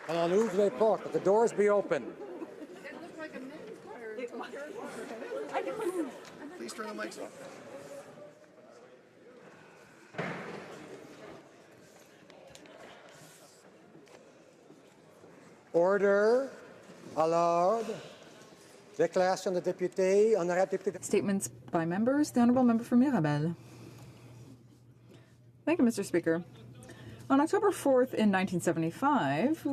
Alors, on ouvre les portes. Let the doors be open. It looked like a men's choir. Please turn the mics off. Order. Alors. Déclaration de député. Honorable député. Statements by members. The Honourable Member for Mirabel. Thank you, Mr. Speaker. On October 4th in 1975,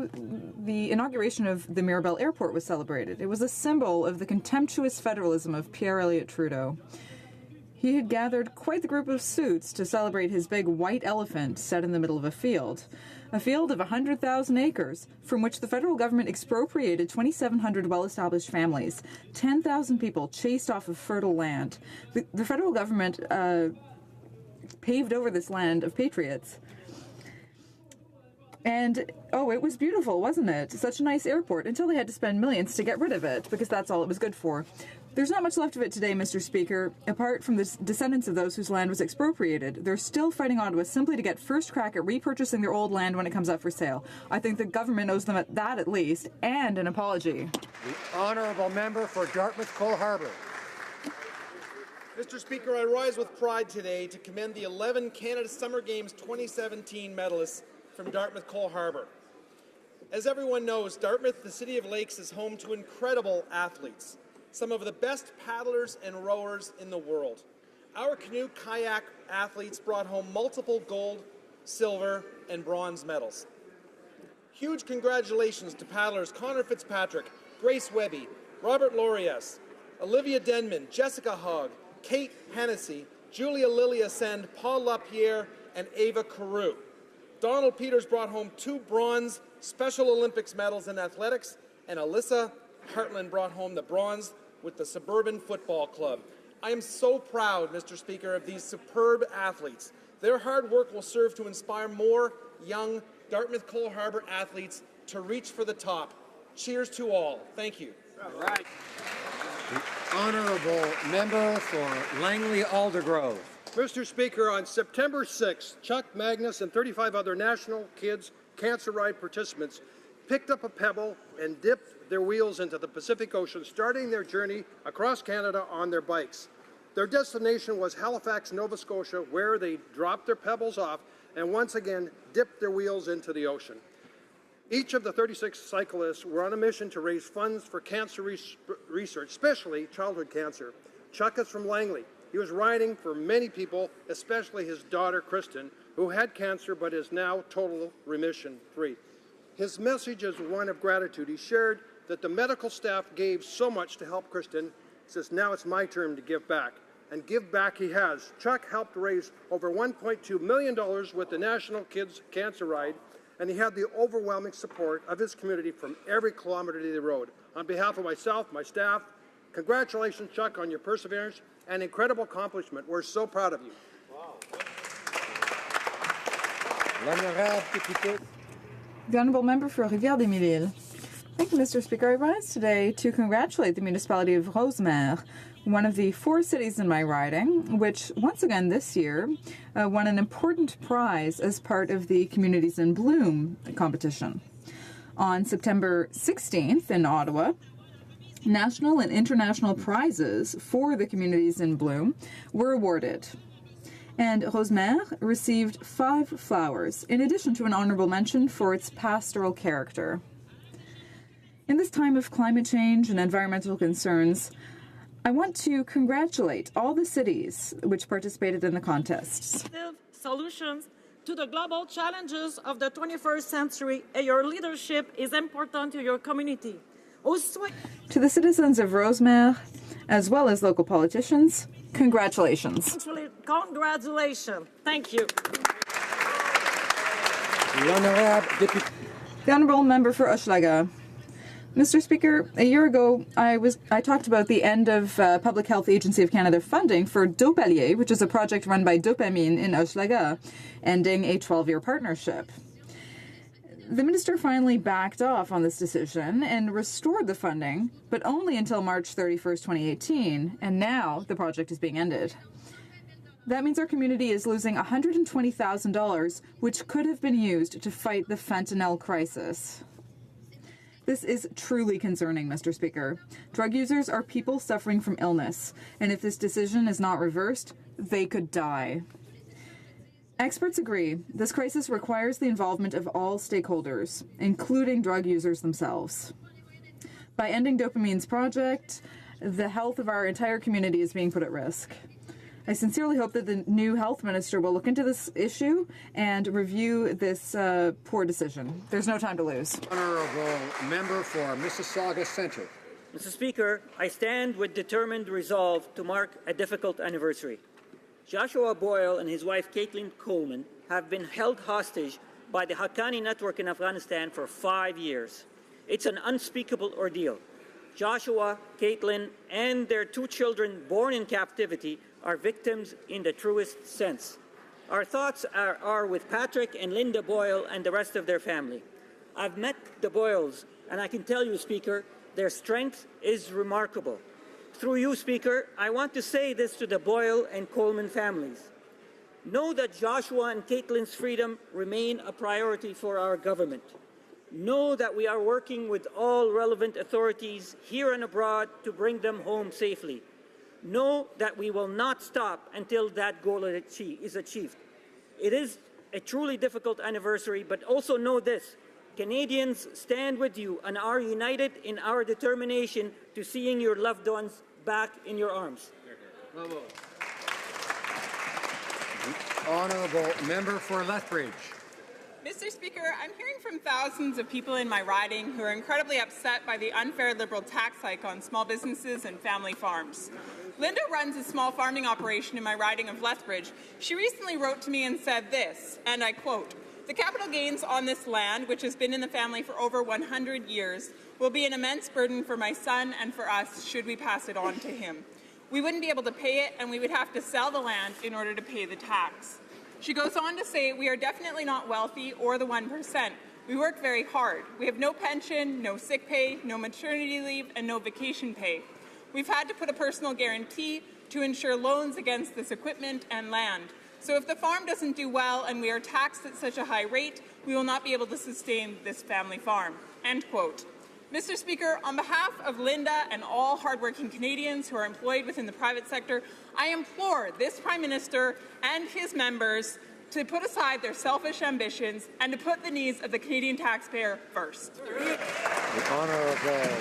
the inauguration of the Mirabel Airport was celebrated. It was a symbol of the contemptuous federalism of Pierre Elliott Trudeau. He had gathered quite the group of suits to celebrate his big white elephant set in the middle of a field of 100,000 acres, from which the federal government expropriated 2,700 well-established families, 10,000 people chased off of fertile land. The federal government paved over this land of patriots. And, oh, it was beautiful, wasn't it? Such a nice airport, until they had to spend millions to get rid of it, because that's all it was good for. There's not much left of it today, Mr. Speaker, apart from the descendants of those whose land was expropriated. They're still fighting Ottawa simply to get first crack at repurchasing their old land when it comes up for sale. I think the government owes them that at least, and an apology. The Honourable Member for Dartmouth Cole Harbour. Mr. Speaker, I rise with pride today to commend the 11 Canada Summer Games 2017 medalists from Dartmouth Cole Harbour. As everyone knows, Dartmouth, the City of Lakes, is home to incredible athletes, some of the best paddlers and rowers in the world. Our canoe kayak athletes brought home multiple gold, silver, and bronze medals. Huge congratulations to paddlers Connor Fitzpatrick, Grace Webby, Robert Lorias, Olivia Denman, Jessica Hogg, Kate Hennessy, Julia Lilia Send, Paul LaPierre, and Ava Carew. Donald Peters brought home 2 bronze Special Olympics medals in athletics, and Alyssa Hartland brought home the bronze with the Suburban Football Club. I am so proud, Mr. Speaker, of these superb athletes. Their hard work will serve to inspire more young Dartmouth Cole Harbour athletes to reach for the top. Cheers to all. Thank you. All right. The Honourable Member for Langley Aldergrove. Mr. Speaker, on September 6th, Chuck Magnus and 35 other National Kids Cancer Ride participants picked up a pebble and dipped their wheels into the Pacific Ocean, starting their journey across Canada on their bikes. Their destination was Halifax, Nova Scotia, where they dropped their pebbles off and once again dipped their wheels into the ocean. Each of the 36 cyclists were on a mission to raise funds for cancer research, especially childhood cancer. Chuck is from Langley. He was riding for many people, especially his daughter, Kristen, who had cancer but is now total remission-free. His message is one of gratitude. He shared that the medical staff gave so much to help Kristen. He says, now it's my turn to give back. And give back he has. Chuck helped raise over $1.2 million with the National Kids Cancer Ride, and he had the overwhelming support of his community from every kilometer they rode. On behalf of myself, my staff, congratulations, Chuck, on your perseverance and incredible accomplishment. We're so proud of you. Wow. The Honourable Member for Rivière-des-Mille-Îles. Thank you, Mr. Speaker. I rise today to congratulate the municipality of Rosemère, one of the 4 cities in my riding, which once again this year won an important prize as part of the Communities in Bloom competition. On September 16th in Ottawa, national and international prizes for the Communities in Bloom were awarded. And Rosemère received 5 flowers, in addition to an honourable mention for its pastoral character. In this time of climate change and environmental concerns, I want to congratulate all the cities which participated in the contests. Solutions to the global challenges of the 21st century, and your leadership is important to your community. To the citizens of Rosemère, as well as local politicians, congratulations. Congratulations. Thank you. The Honourable Member for Hochelaga. Mr. Speaker, a year ago, I talked about the end of Public Health Agency of Canada funding for Dopalier, which is a project run by Dopamine in Hochelaga, ending a 12-year partnership. The minister finally backed off on this decision and restored the funding, but only until March 31st, 2018, and now the project is being ended. That means our community is losing $120,000, which could have been used to fight the fentanyl crisis. This is truly concerning, Mr. Speaker. Drug users are people suffering from illness, and if this decision is not reversed, they could die. Experts agree this crisis requires the involvement of all stakeholders, including drug users themselves. By ending Dopamine's project, the health of our entire community is being put at risk. I sincerely hope that the new health minister will look into this issue and review this poor decision. There's no time to lose. Honourable member for Mississauga Centre. Mr. Speaker, I stand with determined resolve to mark a difficult anniversary. Joshua Boyle and his wife Caitlin Coleman have been held hostage by the Haqqani network in Afghanistan for 5 years. It's an unspeakable ordeal. Joshua, Caitlin, and their 2 children born in captivity are victims in the truest sense. Our thoughts are with Patrick and Linda Boyle and the rest of their family. I've met the Boyles, and I can tell you, Speaker, their strength is remarkable. Through you, Speaker, I want to say this to the Boyle and Coleman families. Know that Joshua and Caitlin's freedom remain a priority for our government. Know that we are working with all relevant authorities here and abroad to bring them home safely. Know that we will not stop until that goal is achieved. It is a truly difficult anniversary, but also know this. Canadians stand with you and are united in our determination to seeing your loved ones back in your arms. Honourable member for Lethbridge. Mr. Speaker, I'm hearing from thousands of people in my riding who are incredibly upset by the unfair Liberal tax hike on small businesses and family farms. Linda runs a small farming operation in my riding of Lethbridge. She recently wrote to me and said this, and I quote, "The capital gains on this land, which has been in the family for over 100 years, will be an immense burden for my son and for us should we pass it on to him. We wouldn't be able to pay it, and we would have to sell the land in order to pay the tax." She goes on to say, "We are definitely not wealthy or the 1%. We work very hard. We have no pension, no sick pay, no maternity leave, and no vacation pay. We've had to put a personal guarantee to ensure loans against this equipment and land. So if the farm doesn't do well and we are taxed at such a high rate, we will not be able to sustain this family farm." End quote. Mr. Speaker, on behalf of Linda and all hardworking Canadians who are employed within the private sector, I implore this Prime Minister and his members to put aside their selfish ambitions and to put the needs of the Canadian taxpayer first. The honourable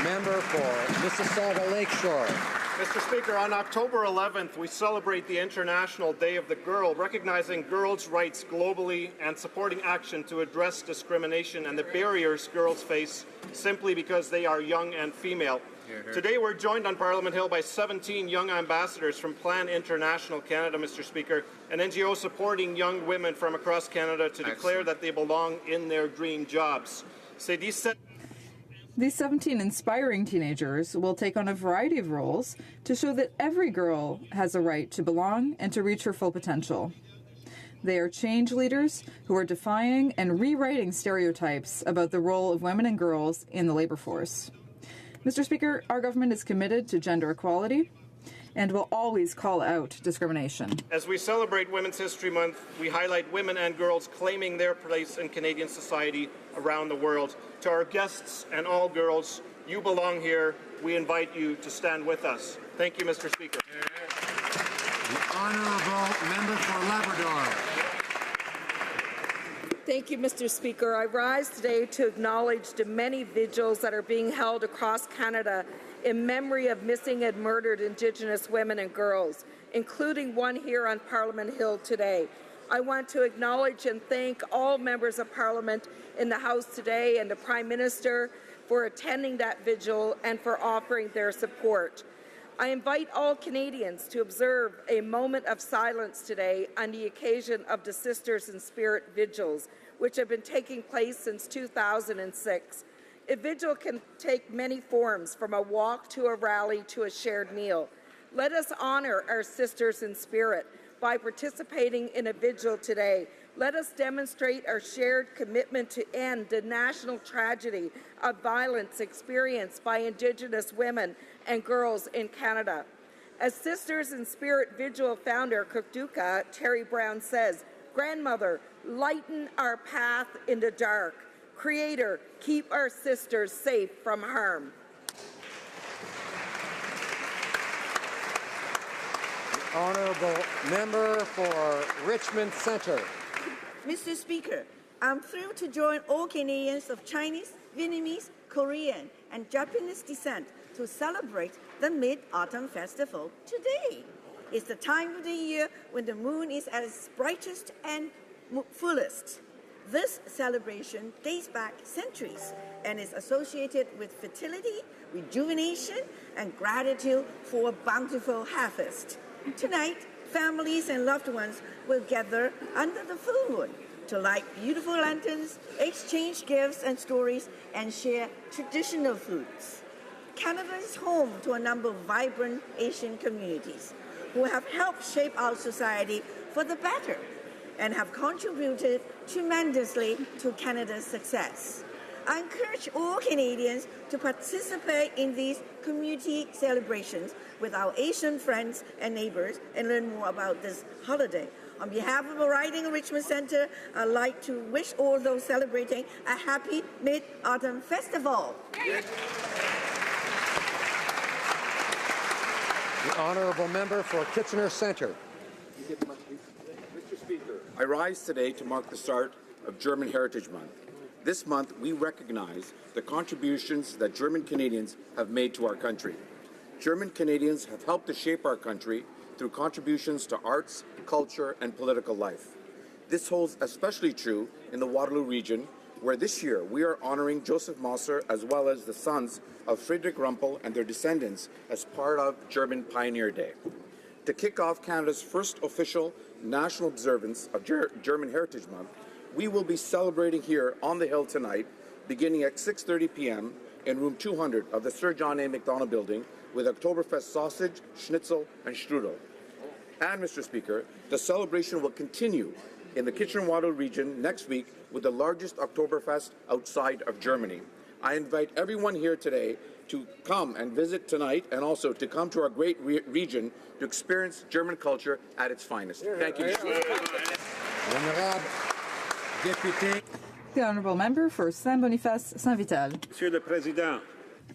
member for Mississauga Lakeshore. Mr. Speaker, on October 11th, we celebrate the International Day of the Girl, recognizing girls' rights globally and supporting action to address discrimination and the barriers girls face simply because they are young and female. Today, we're joined on Parliament Hill by 17 young ambassadors from Plan International Canada, Mr. Speaker, an NGO supporting young women from across Canada to declare that they belong in their dream jobs. These 17 inspiring teenagers will take on a variety of roles to show that every girl has a right to belong and to reach her full potential. They are change leaders who are defying and rewriting stereotypes about the role of women and girls in the labour force. Mr. Speaker, our government is committed to gender equality and will always call out discrimination. As we celebrate Women's History Month, we highlight women and girls claiming their place in Canadian society around the world. To our guests and all girls, you belong here. We invite you to stand with us. Thank you, Mr. Speaker. The honourable member for Labrador. Thank you, Mr. Speaker. I rise today to acknowledge the many vigils that are being held across Canada in memory of missing and murdered Indigenous women and girls, including one here on Parliament Hill today. I want to acknowledge and thank all members of Parliament in the House today and the Prime Minister for attending that vigil and for offering their support. I invite all Canadians to observe a moment of silence today on the occasion of the Sisters in Spirit vigils, which have been taking place since 2006. A vigil can take many forms, from a walk to a rally to a shared meal. Let us honor our Sisters in Spirit by participating in a vigil today. Let us demonstrate our shared commitment to end the national tragedy of violence experienced by Indigenous women and girls in Canada. As Sisters in Spirit Vigil founder Kukduka Terry Brown says, "Grandmother, lighten our path in the dark. Creator, keep our sisters safe from harm. The honourable member for Richmond Centre. Mr. Speaker, I'm thrilled to join all Canadians of Chinese, Vietnamese, Korean, and Japanese descent to celebrate the Mid-Autumn Festival today. It's the time of the year when the moon is at its brightest and fullest. This celebration dates back centuries and is associated with fertility, rejuvenation, and gratitude for a bountiful harvest. Tonight, families and loved ones will gather under the full moon to light beautiful lanterns, exchange gifts and stories, and share traditional foods. Canada is home to a number of vibrant Asian communities who have helped shape our society for the better and have contributed tremendously to Canada's success. I encourage all Canadians to participate in these community celebrations with our Asian friends and neighbors and learn more about this holiday. On behalf of the riding of Richmond Centre, I'd like to wish all those celebrating a happy Mid-Autumn Festival. The honourable member for Kitchener Centre. Mr. Speaker, I rise today to mark the start of German Heritage Month. This month, we recognize the contributions that German Canadians have made to our country. German Canadians have helped to shape our country through contributions to arts, culture, and political life. This holds especially true in the Waterloo region, where this year we are honoring Joseph Mosser as well as the sons of Friedrich Rumpel and their descendants as part of German Pioneer Day. To kick off Canada's first official national observance of German Heritage Month, we will be celebrating here on the Hill tonight, beginning at 6:30 p.m. in room 200 of the Sir John A. Macdonald Building with Oktoberfest sausage, schnitzel, and strudel. And, Mr. Speaker, the celebration will continue in the Kitchener-Waterloo region next week with the largest Oktoberfest outside of Germany. I invite everyone here today to come and visit tonight and also to come to our great region to experience German culture at its finest. Thank you. The honourable member for Saint-Boniface-Saint-Vital. Monsieur le Président,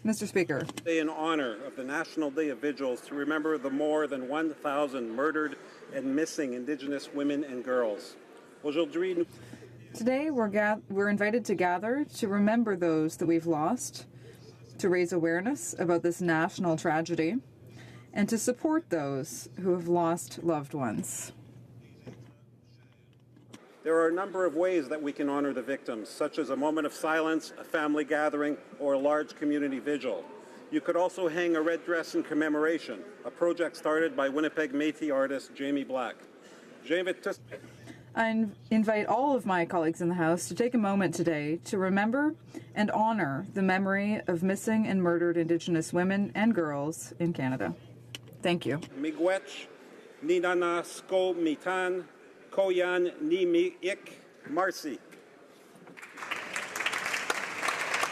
Mr. Speaker. Today in honor of the National Day of Vigils to remember the more than 1,000 murdered and missing Indigenous women and girls. Aujourd'hui, Today, we're invited to gather to remember those that we've lost, to raise awareness about this national tragedy, and to support those who have lost loved ones. there are a number of ways that we can honor the victims, such as a moment of silence, a family gathering, or a large community vigil. You could also hang a red dress in commemoration, a project started by Winnipeg Métis artist Jamie Black. I invite all of my colleagues in the House to take a moment today to remember and honor the memory of missing and murdered Indigenous women and girls in Canada. Thank you. Miigwech, Ninana Sko Mitan, Koyan Ni Mi Ik, Marcy.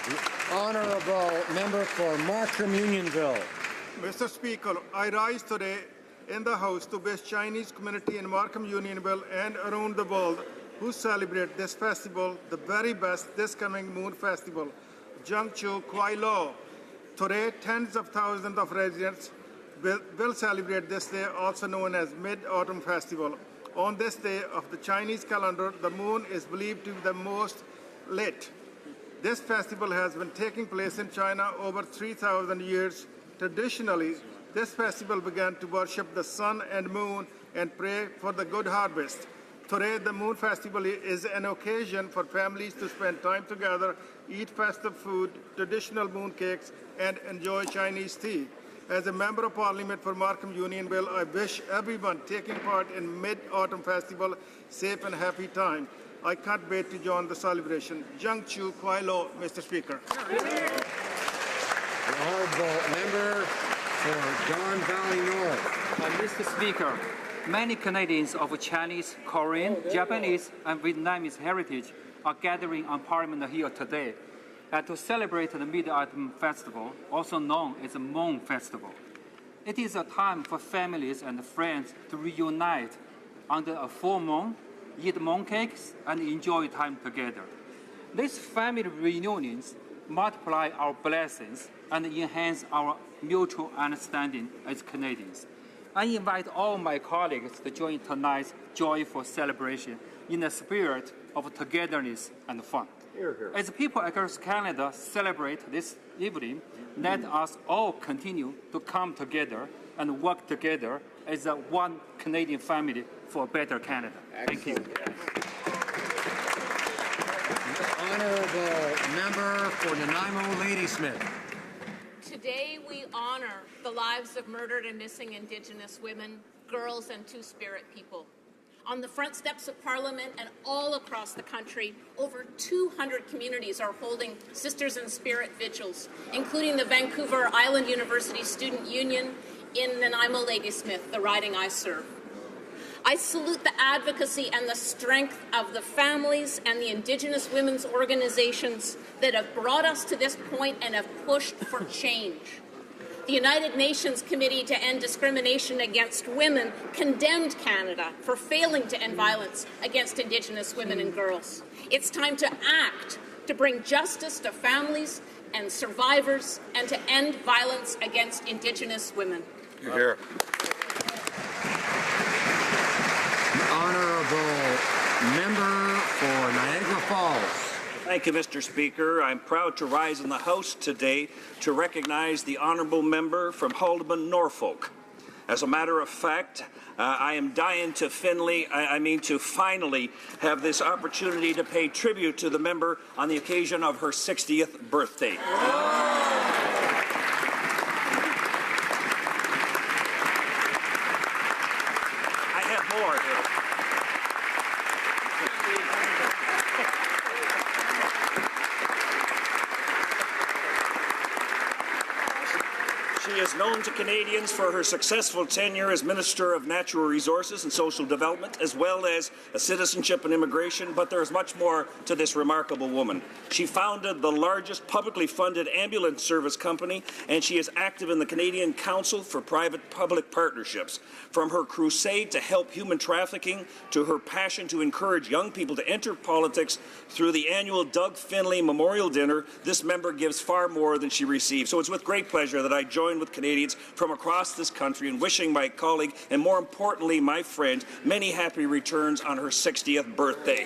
The honourable member for Markham Unionville. Mr. Speaker, I rise today in the House to wish Chinese community in Markham Unionville and around the world who celebrate this festival the very best this coming Moon Festival, Jiangchu Kuai Lo. Today, tens of thousands of residents will celebrate this day, also known as Mid-Autumn Festival. On this day of the Chinese calendar, the moon is believed to be the most lit. This festival has been taking place in China over 3,000 years. Traditionally, this festival began to worship the sun and moon and pray for the good harvest. Today, the Moon Festival is an occasion for families to spend time together, eat festive food, traditional moon cakes, and enjoy Chinese tea. As a Member of Parliament for Markham Unionville, I wish everyone taking part in Mid-Autumn Festival safe and happy time. I can't wait to join the celebration. Jiangchu Kuai Lo, Mr. Speaker. The honourable member for Don Valley North. Mr. Speaker, many Canadians of Chinese, Korean, Japanese, and Vietnamese heritage are gathering on Parliament Hill today to celebrate the Mid-Autumn Festival, also known as the Moon Festival. It is a time for families and friends to reunite under a full moon, eat mooncakes, and enjoy time together. These family reunions multiply our blessings and enhance our mutual understanding as Canadians. I invite all my colleagues to join tonight's joyful celebration in the spirit of togetherness and fun. Hear, hear. As people across Canada celebrate this evening, let us all continue to come together and work together as a one Canadian family for a better Canada. Thank you. Honourable member for Nanaimo Ladysmith. Today we honor the lives of murdered and missing Indigenous women, girls, and Two-Spirit people. On the front steps of Parliament and all across the country, over 200 communities are holding Sisters in Spirit vigils, including the Vancouver Island University Student Union in Nanaimo Ladysmith, the riding I serve. I salute the advocacy and the strength of the families and the Indigenous women's organizations that have brought us to this point and have pushed for change. The United Nations Committee to End Discrimination Against Women condemned Canada for failing to end violence against Indigenous women and girls. It's time to act to bring justice to families and survivors and to end violence against Indigenous women. Here. Honourable member for Niagara Falls. Thank you, Mr. Speaker. I'm proud to rise in the House today to recognize the honourable member from Haldimand, Norfolk. As a matter of fact, I am dying to finally have this opportunity to pay tribute to the member on the occasion of her 60th birthday. I have more here. She is known to Canadians for her successful tenure as Minister of Natural Resources and Social Development, as well as citizenship and immigration, but there is much more to this remarkable woman. She founded the largest publicly funded ambulance service company, and she is active in the Canadian Council for Private-Public Partnerships. From her crusade to help human trafficking to her passion to encourage young people to enter politics through the annual Doug Finlay Memorial Dinner, this member gives far more than she receives. So it's with great pleasure that I join with Canadians from across this country in wishing my colleague, and more importantly, my friend, many happy returns on her 60th birthday.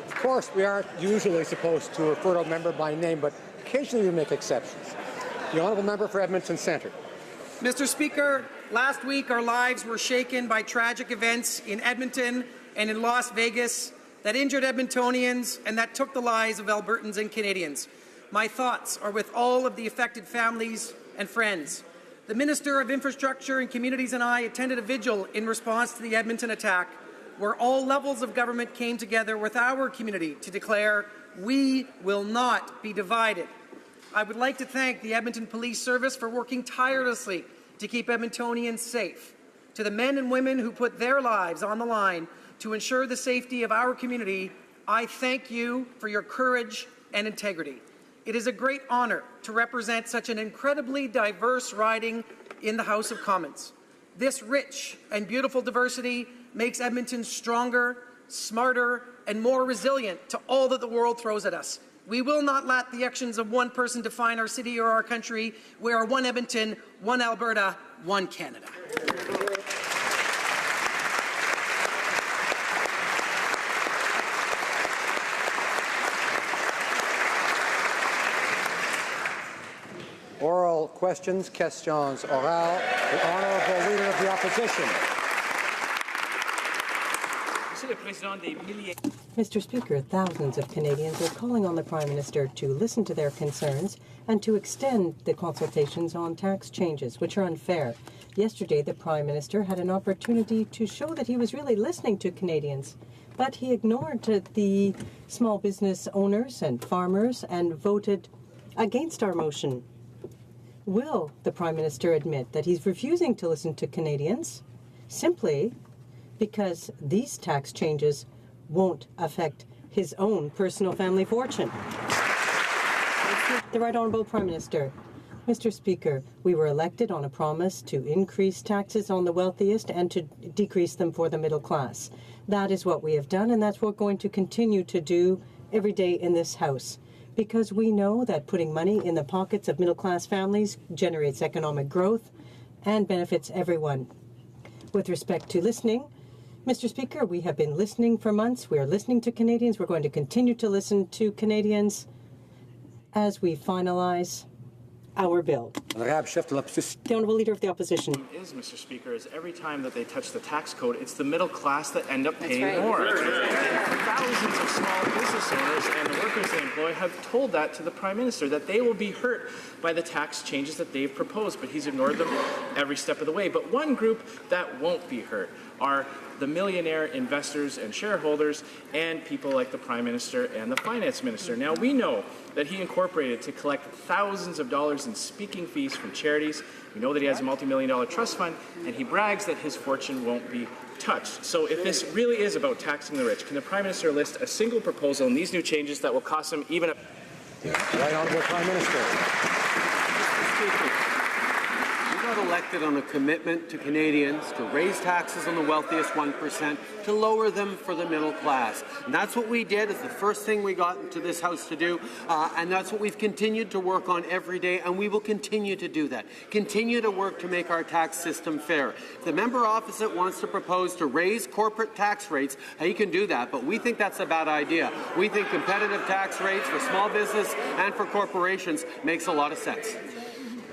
Of course, we aren't usually supposed to refer to a member by name, but occasionally we make exceptions. The honourable member for Edmonton Centre. Mr. Speaker, last week our lives were shaken by tragic events in Edmonton and in Las Vegas that injured Edmontonians and that took the lives of Albertans and Canadians. My thoughts are with all of the affected families and friends. The Minister of Infrastructure and Communities and I attended a vigil in response to the Edmonton attack, where all levels of government came together with our community to declare, "We will not be divided." I would like to thank the Edmonton Police Service for working tirelessly to keep Edmontonians safe. To the men and women who put their lives on the line to ensure the safety of our community, I thank you for your courage and integrity. It is a great honour to represent such an incredibly diverse riding in the House of Commons. This rich and beautiful diversity makes Edmonton stronger, smarter, and more resilient to all that the world throws at us. We will not let the actions of one person define our city or our country. We are one Edmonton, one Alberta, one Canada. Oral questions, questions orales. The honourable leader of the opposition. Mr. Speaker, thousands of Canadians are calling on the Prime Minister to listen to their concerns and to extend the consultations on tax changes, which are unfair. Yesterday, the Prime Minister had an opportunity to show that he was really listening to Canadians, but he ignored the small business owners and farmers and voted against our motion. Will the Prime Minister admit that he's refusing to listen to Canadians simply because these tax changes won't affect his own personal family fortune? The Right Honourable Prime Minister. Mr. Speaker, we were elected on a promise to increase taxes on the wealthiest and to decrease them for the middle class. That is what we have done, and that's what we're going to continue to do every day in this House, because we know that putting money in the pockets of middle-class families generates economic growth and benefits everyone. With respect to listening, Mr. Speaker, we have been listening for months. We are listening to Canadians. We're going to continue to listen to Canadians as we finalize our bill. The Honourable Leader of the Opposition. Is, Mr. Speaker, is every time that they touch the tax code, it's the middle class that end up paying right. more. And thousands of small business owners and the workers they employ have told that to the Prime Minister, that they will be hurt by the tax changes that they've proposed, but he's ignored them every step of the way. But one group that won't be hurt are the millionaire investors and shareholders and people like the Prime Minister and the Finance Minister. Now, we know that he incorporated to collect thousands of dollars in speaking fees from charities. We know that he has a multi-million-dollar trust fund, and he brags that his fortune won't be touched. So if this really is about taxing the rich, can the Prime Minister list a single proposal in these new changes that will cost him even a... Right Honourable Prime Minister. We got elected on a commitment to Canadians to raise taxes on the wealthiest 1%, to lower them for the middle class. And that's what we did. It's the first thing we got into this House to do, and that's what we've continued to work on every day, and we will continue to do that. Continue to work to make our tax system fair. If the member opposite wants to propose to raise corporate tax rates, he can do that, but we think that's a bad idea. We think competitive tax rates for small business and for corporations makes a lot of sense.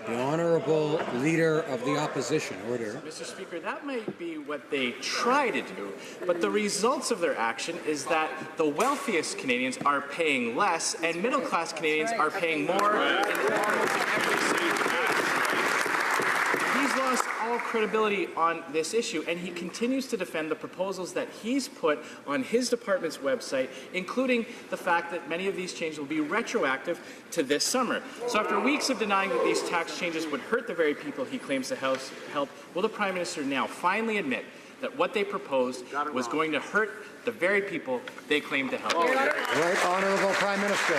The Honourable Leader of the Opposition. Order. Mr. Speaker, that might be what they try to do, but the results of their action is that the wealthiest Canadians are paying less and middle-class Canadians are paying more in almost every single case. He's lost all credibility on this issue, and he continues to defend the proposals that he's put on his department's website, including the fact that many of these changes will be retroactive to this summer. So after weeks of denying that these tax changes would hurt the very people he claims to help, will the Prime Minister now finally admit that what they proposed was going to hurt the very people they claim to help? Right Honourable Prime Minister.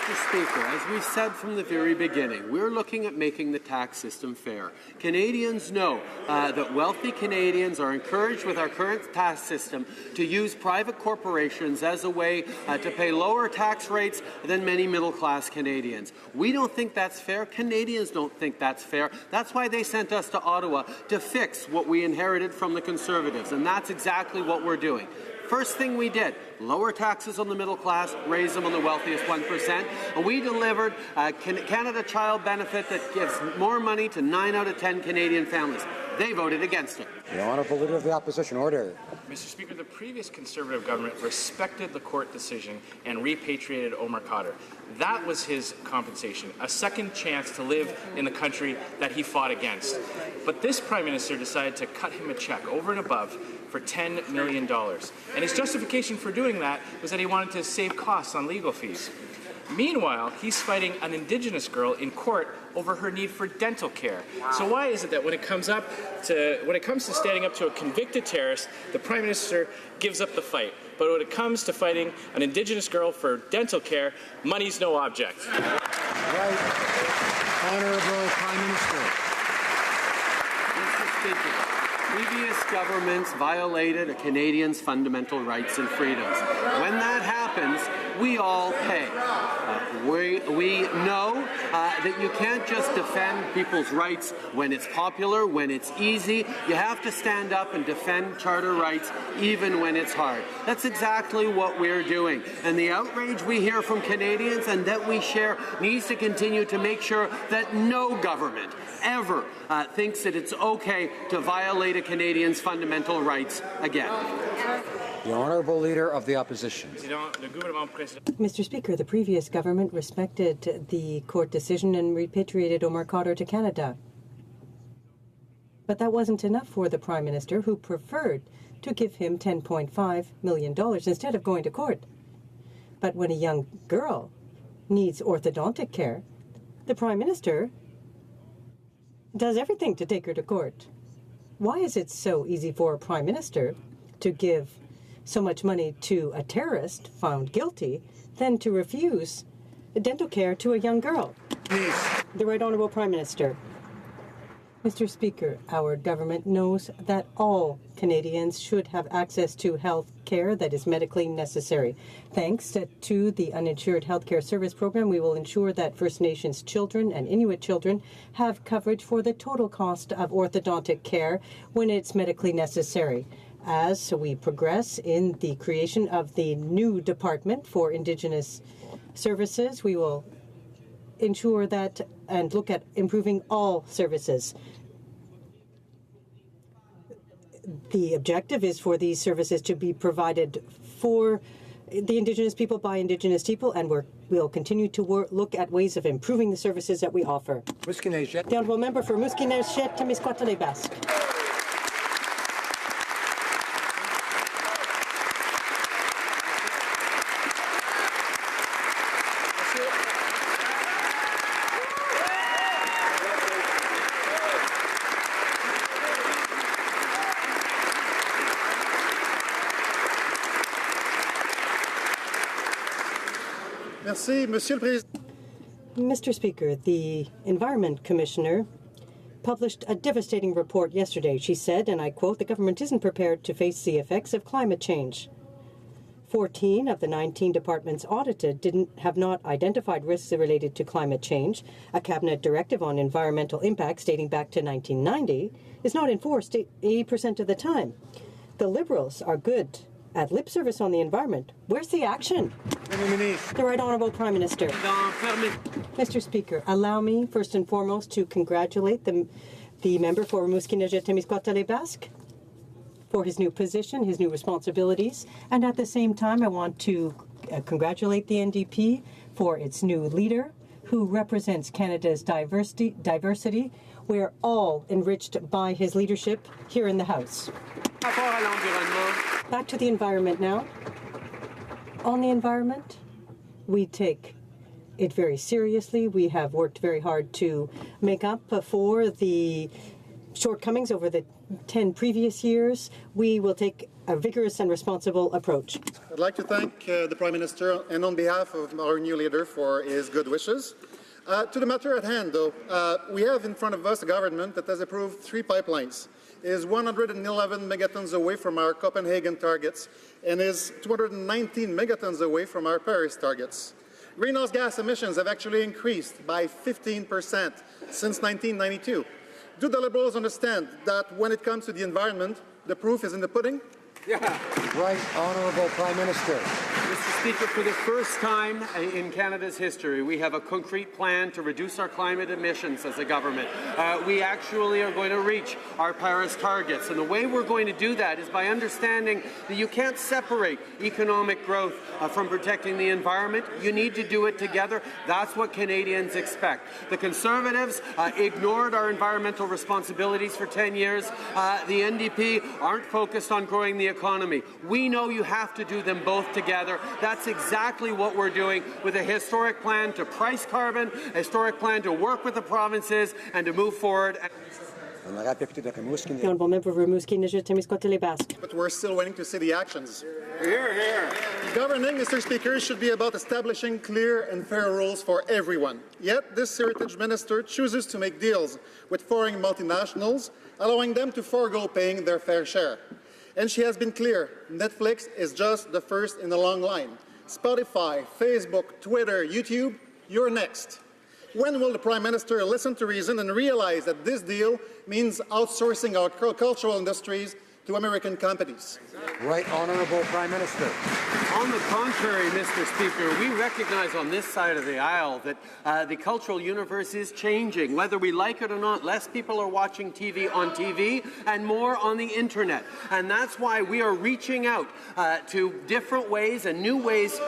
Mr. Speaker, as we said from the very beginning, we're looking at making the tax system fair. Canadians know that wealthy Canadians are encouraged with our current tax system to use private corporations as a way to pay lower tax rates than many middle-class Canadians. We don't think that's fair. Canadians don't think that's fair. That's why they sent us to Ottawa to fix what we inherited from the Conservatives, and that's exactly what we're doing. First thing we did, lower taxes on the middle class, raise them on the wealthiest 1%. And we delivered a Canada Child benefit that gives more money to 9 out of 10 Canadian families. They voted against it. The Honourable Leader of the Opposition. Order. Mr. Speaker, the previous Conservative government respected the court decision and repatriated Omar Khadr. That was his compensation, a second chance to live in the country that he fought against. But this Prime Minister decided to cut him a check over and above for $10 million. And his justification for doing that was that he wanted to save costs on legal fees. Meanwhile, he's fighting an Indigenous girl in court over her need for dental care. So why is it that when it comes to standing up to a convicted terrorist, the Prime Minister gives up the fight, but when it comes to fighting an Indigenous girl for dental care, money's no object? Right Honourable Prime Minister. Mr. Speaker, previous governments violated a Canadian's fundamental rights and freedoms. When that happens, we all pay. We know that you can't just defend people's rights when it's popular, when it's easy. You have to stand up and defend charter rights even when it's hard. That's exactly what we're doing. And the outrage we hear from Canadians and that we share needs to continue to make sure that no government ever thinks that it's okay to violate a Canadian's fundamental rights again. The Honourable Leader of the Opposition. Mr. Speaker, the previous government respected the court decision and repatriated Omar Khadr to Canada. But that wasn't enough for the Prime Minister, who preferred to give him $10.5 million instead of going to court. But when a young girl needs orthodontic care, the the Prime Minister does everything to take her to court. Why is it so easy for a Prime Minister to give so much money to a terrorist found guilty than to refuse dental care to a young girl? The Right Honourable Prime Minister. Mr. Speaker, our government knows that all Canadians should have access to health care that is medically necessary. Thanks to the Uninsured Healthcare Service Program, we will ensure that First Nations children and Inuit children have coverage for the total cost of orthodontic care when it's medically necessary. As we progress in the creation of the new Department for Indigenous Services, we will ensure that and look at improving all services. The objective is for these services to be provided for the Indigenous people by Indigenous people, and we'll continue to look at ways of improving the services that we offer. The Honourable Member for Musqueam-Neige-Témiscouata-les-Basques. Merci, Monsieur le Président. Mr. Speaker, the Environment Commissioner published a devastating report yesterday. She said, and I quote, "The government isn't prepared to face the effects of climate change." 14 of the 19 departments audited have not identified risks related to climate change. A cabinet directive on environmental impacts dating back to 1990 is not enforced 80% of the time. The Liberals are good at lip service on the environment. Where's the action? The Right Honourable Prime Minister. Mr. Speaker, allow me first and foremost to congratulate the member for Musqueam-Neige-Témiscouata-les-Basques for his new position, his new responsibilities, and at the same time I want to congratulate the NDP for its new leader who represents Canada's diversity. We are all enriched by his leadership here in the House. Back to the environment now. On the environment, we take it very seriously. We have worked very hard to make up for the shortcomings over the 10 previous years. We will take a vigorous and responsible approach. I'd like to thank the Prime Minister and on behalf of our new leader for his good wishes. To the matter at hand, though, we have in front of us a government that has approved 3 pipelines, is 111 megatons away from our Copenhagen targets, and is 219 megatons away from our Paris targets. Greenhouse gas emissions have actually increased by 15% since 1992. Do the Liberals understand that when it comes to the environment, the proof is in the pudding? Yeah. Right Honourable Prime Minister. Mr. Speaker, for the first time in Canada's history, we have a concrete plan to reduce our climate emissions as a government. We actually are going to reach our Paris targets. And the way we're going to do that is by understanding that you can't separate economic growth from protecting the environment. You need to do it together. That's what Canadians expect. The Conservatives ignored our environmental responsibilities for 10 years. The NDP aren't focused on growing the economy. We know you have to do them both together. That's exactly what we're doing with a historic plan to price carbon, a historic plan to work with the provinces and to move forward. The Honourable Member for Musqueam-Neige-Témiscouata-les-Basques. But we're still waiting to see the actions. Here, here. Governing, Mr. Speaker, should be about establishing clear and fair rules for everyone. Yet this Heritage Minister chooses to make deals with foreign multinationals, allowing them to forego paying their fair share. And she has been clear, Netflix is just the first in the long line. Spotify, Facebook, Twitter, YouTube, you're next. When will the Prime Minister listen to reason and realize that this deal means outsourcing our cultural industries to American companies? Right Honourable Prime Minister. On the contrary, Mr. Speaker, we recognize on this side of the aisle that the cultural universe is changing. Whether we like it or not, less people are watching TV on TV and more on the internet. And that's why we are reaching out to different ways and new ways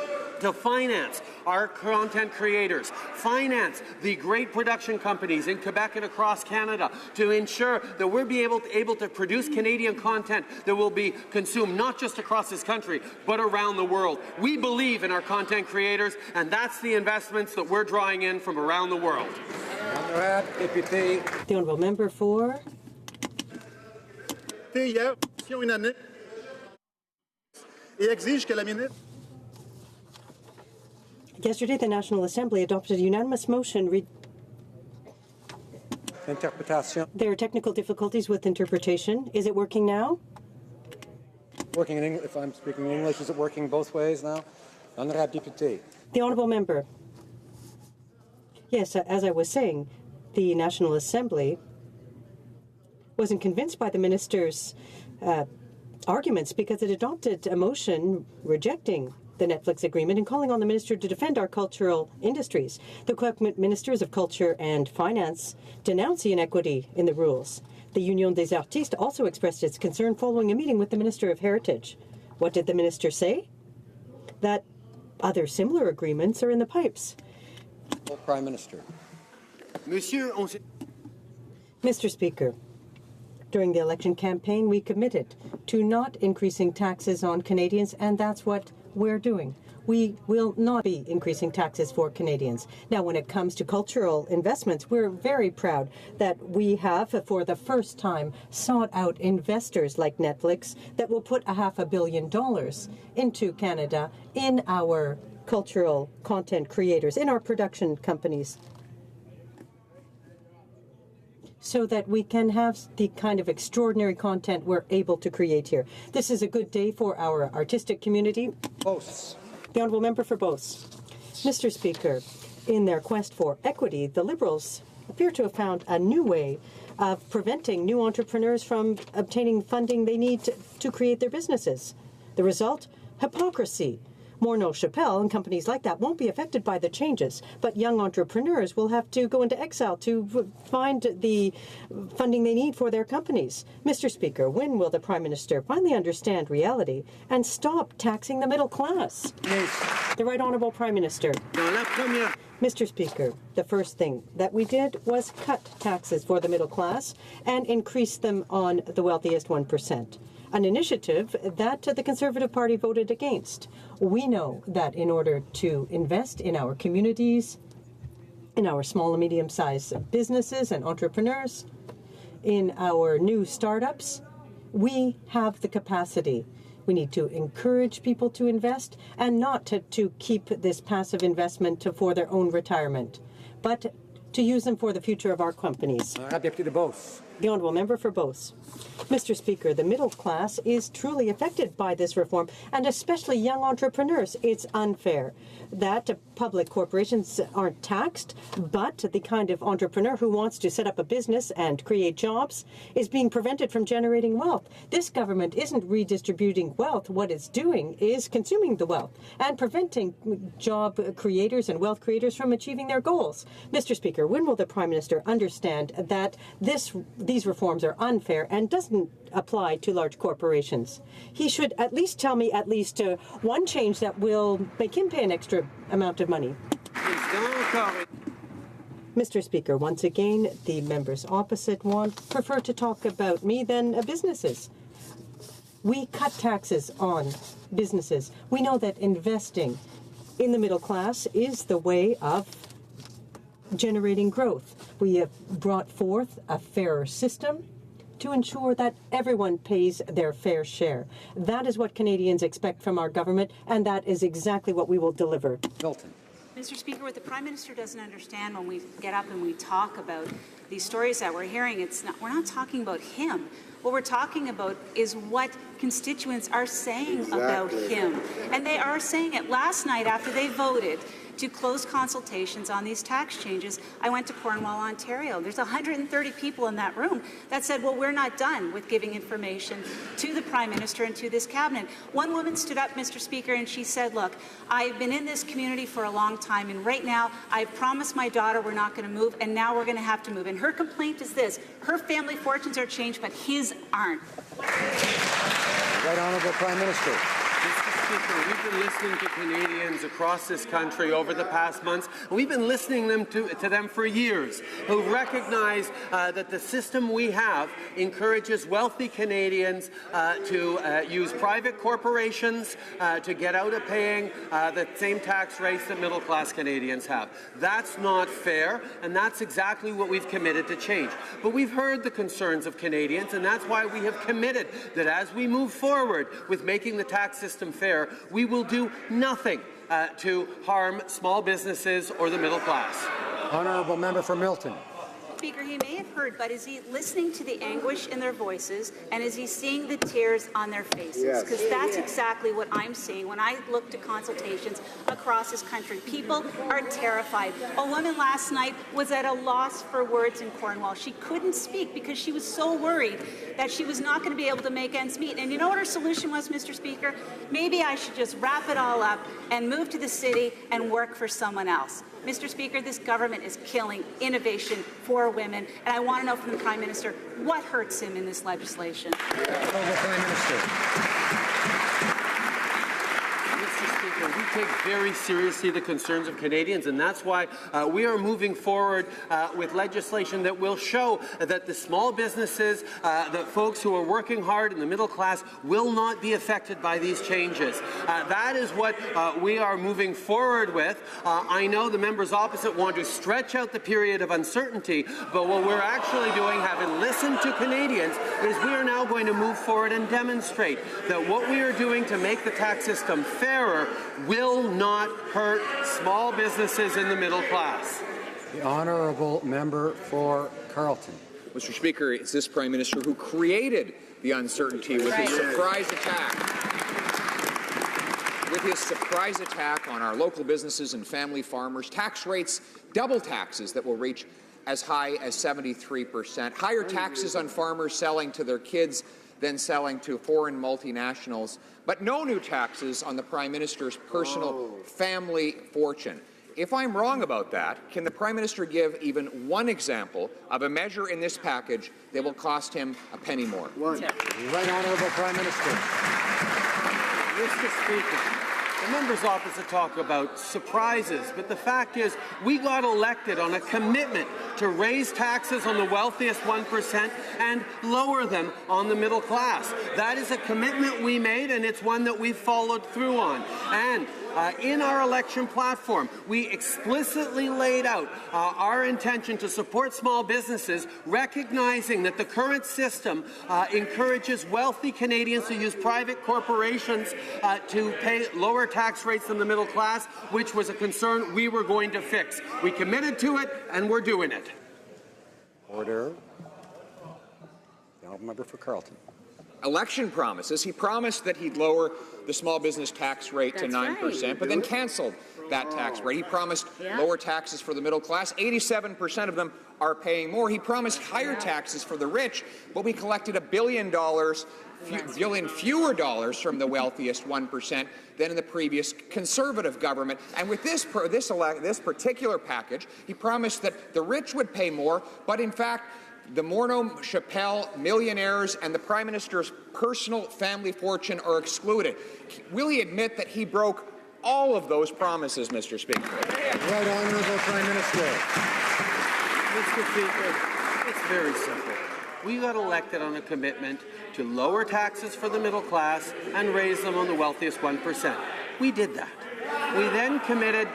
to finance our content creators, finance the great production companies in Quebec and across Canada to ensure that we're able to produce Canadian content that will be consumed not just across this country, but around the world. We believe in our content creators, and that's the investments that we're drawing in from around the world. The honourable member for... Yesterday, the National Assembly adopted a unanimous motion. Interpretation. There are technical difficulties with interpretation. Is it working now? Working in English. If I'm speaking English, is it working both ways now? Honorable député. The honourable member. Yes, as I was saying, the National Assembly wasn't convinced by the minister's arguments because it adopted a motion rejecting the Netflix agreement and calling on the minister to defend our cultural industries. The Quebec Ministers of Culture and Finance denounce the inequity in the rules. The Union des Artistes also expressed its concern following a meeting with the Minister of Heritage. What did the minister say? That other similar agreements are in the pipes. Prime Minister. Mr. Speaker, during the election campaign, we committed to not increasing taxes on Canadians, and that's what we're doing. We will not be increasing taxes for Canadians. Now, when it comes to cultural investments, we're very proud that we have, for the first time, sought out investors like Netflix that will put $500 million into Canada in our cultural content creators, in our production companies, so that we can have the kind of extraordinary content we're able to create here. This is a good day for our artistic community. Beauce. The honourable member for Beauce. Mr. Speaker, in their quest for equity, the Liberals appear to have found a new way of preventing new entrepreneurs from obtaining funding they need to create their businesses. The result? Hypocrisy. Morneau Chappelle and companies like that won't be affected by the changes, but young entrepreneurs will have to go into exile to find the funding they need for their companies. Mr. Speaker, when will the Prime Minister finally understand reality and stop taxing the middle class? Yes. The Right Honourable Prime Minister. Mr. Speaker, the first thing that we did was cut taxes for the middle class and increase them on the wealthiest 1%. An initiative that the Conservative Party voted against. We know that in order to invest in our communities, in our small and medium-sized businesses and entrepreneurs, in our new startups, we have the capacity. We need to encourage people to invest and not to keep this passive investment for their own retirement, but to use them for the future of our companies. The honourable member for Beauce. Mr. Speaker, the middle class is truly affected by this reform, and especially young entrepreneurs. It's unfair that public corporations aren't taxed, but the kind of entrepreneur who wants to set up a business and create jobs is being prevented from generating wealth. This government isn't redistributing wealth. What it's doing is consuming the wealth and preventing job creators and wealth creators from achieving their goals. Mr. Speaker, when will the Prime Minister understand that these reforms are unfair and doesn't apply to large corporations? He should at least tell me one change that will make him pay an extra amount of money. Mr. Speaker, once again, the members opposite prefer to talk about me than businesses. We cut taxes on businesses. We know that investing in the middle class is the way of generating growth. We have brought forth a fairer system to ensure that everyone pays their fair share. That is what Canadians expect from our government, and that is exactly what we will deliver. Milton. Mr. Speaker, what the Prime Minister doesn't understand when we get up and we talk about these stories that we're hearing, we're not talking about him. What we're talking about is what constituents are saying about him. And they are saying it. Last night, after they voted to close consultations on these tax changes, I went to Cornwall, Ontario. There's 130 people in that room that said, well, we're not done with giving information to the Prime Minister and to this cabinet. One woman stood up, Mr. Speaker, and she said, look, I've been in this community for a long time, and right now I've promised my daughter we're not going to move, and now we're going to have to move. And her complaint is this: her family fortunes are changed, but his aren't. Right Honourable Prime Minister. Speaker, we've been listening to Canadians across this country over the past months, and we've been listening to them for years, who recognize that the system we have encourages wealthy Canadians to use private corporations to get out of paying the same tax rates that middle-class Canadians have. That's not fair, and that's exactly what we've committed to change. But we've heard the concerns of Canadians, and that's why we have committed that as we move forward with making the tax system fair, we will do nothing to harm small businesses or the middle class. Honourable member for Milton. Speaker, he may have heard, but is he listening to the anguish in their voices, and is he seeing the tears on their faces? Because that's exactly what I'm seeing when I look to consultations across this country. People are terrified. A woman last night was at a loss for words in Cornwall. She couldn't speak because she was so worried that she was not going to be able to make ends meet. And you know what her solution was, Mr. Speaker? Maybe I should just wrap it all up and move to the city and work for someone else. Mr. Speaker, this government is killing innovation for women, and I want to know from the Prime Minister what hurts him in this legislation. Prime Minister. Mr. Speaker, we take very seriously the concerns of Canadians, and that's why we are moving forward with legislation that will show that the small businesses, the folks who are working hard in the middle class, will not be affected by these changes. That is what we are moving forward with. I know the members opposite want to stretch out the period of uncertainty, but what we're actually doing, having listened to Canadians, is we are now going to move forward and demonstrate that what we are doing to make the tax system fairer will not hurt small businesses in the middle class. The honourable member for Carleton. Mr. Speaker, it's this Prime Minister who created the uncertainty with his surprise attack. With his surprise attack on our local businesses and family farmers, tax rates, double taxes that will reach as high as 73%, higher taxes on farmers selling to their kids than selling to foreign multinationals, but no new taxes on the Prime Minister's personal family fortune. If I'm wrong about that, can the Prime Minister give even one example of a measure in this package that will cost him a penny more? Right, Honourable Prime Minister. Mr. Speaker, the members opposite talk about surprises, but the fact is we got elected on a commitment to raise taxes on the wealthiest 1% and lower them on the middle class. That is a commitment we made, and it's one that we've followed through on. And in our election platform, we explicitly laid out our intention to support small businesses, recognizing that the current system encourages wealthy Canadians to use private corporations to pay lower tax rates than the middle class, which was a concern we were going to fix. We committed to it, and we're doing it. Order. The honourable member for Carleton. Election promises. He promised that he'd lower the small business tax rate to 9%, but then canceled that tax rate. He promised lower taxes for the middle class. 87% of them are paying more. He promised higher taxes for the rich, but we collected $1 billion fewer dollars from the wealthiest 1% than in the previous Conservative government. And with this particular package, he promised that the rich would pay more, but in fact, the Morneau-Chappelle millionaires and the Prime Minister's personal family fortune are excluded. Will he admit that he broke all of those promises, Mr. Speaker? Right, Honourable Prime Minister. Mr. Speaker, it's very simple. We got elected on a commitment to lower taxes for the middle class and raise them on the wealthiest 1%. We did that. We then committed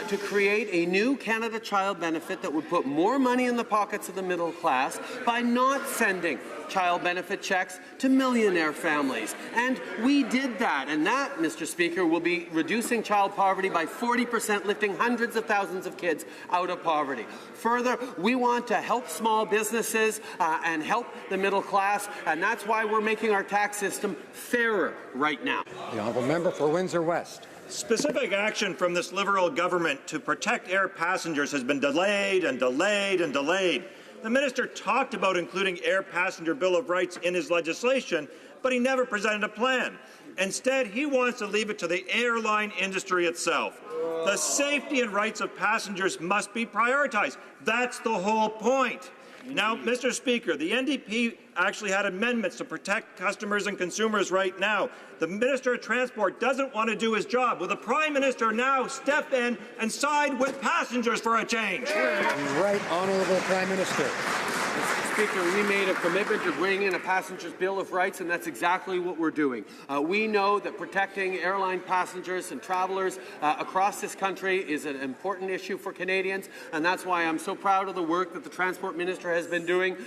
to create a new Canada Child benefit that would put more money in the pockets of the middle class by not sending child benefit checks to millionaire families. And we did that. And that, Mr. Speaker, will be reducing child poverty by 40%, lifting hundreds of thousands of kids out of poverty. Further, we want to help small businesses and help the middle class, and that's why we're making our tax system fairer right now. The honourable member for Windsor West. Specific action from this Liberal government to protect air passengers has been delayed and delayed and delayed. The minister talked about including Air Passenger Bill of Rights in his legislation, but he never presented a plan. Instead, he wants to leave it to the airline industry itself. The safety and rights of passengers must be prioritized. That's the whole point. Now, Mr. Speaker, the NDP actually had amendments to protect customers and consumers right now. The Minister of Transport doesn't want to do his job. Will the Prime Minister now step in and side with passengers for a change? Right, Honourable Prime Minister. Mr. Speaker, we made a commitment to bring in a passenger's Bill of Rights, and that's exactly what we're doing. We know that protecting airline passengers and travellers across this country is an important issue for Canadians, and that's why I'm so proud of the work that the Transport Minister has been doing,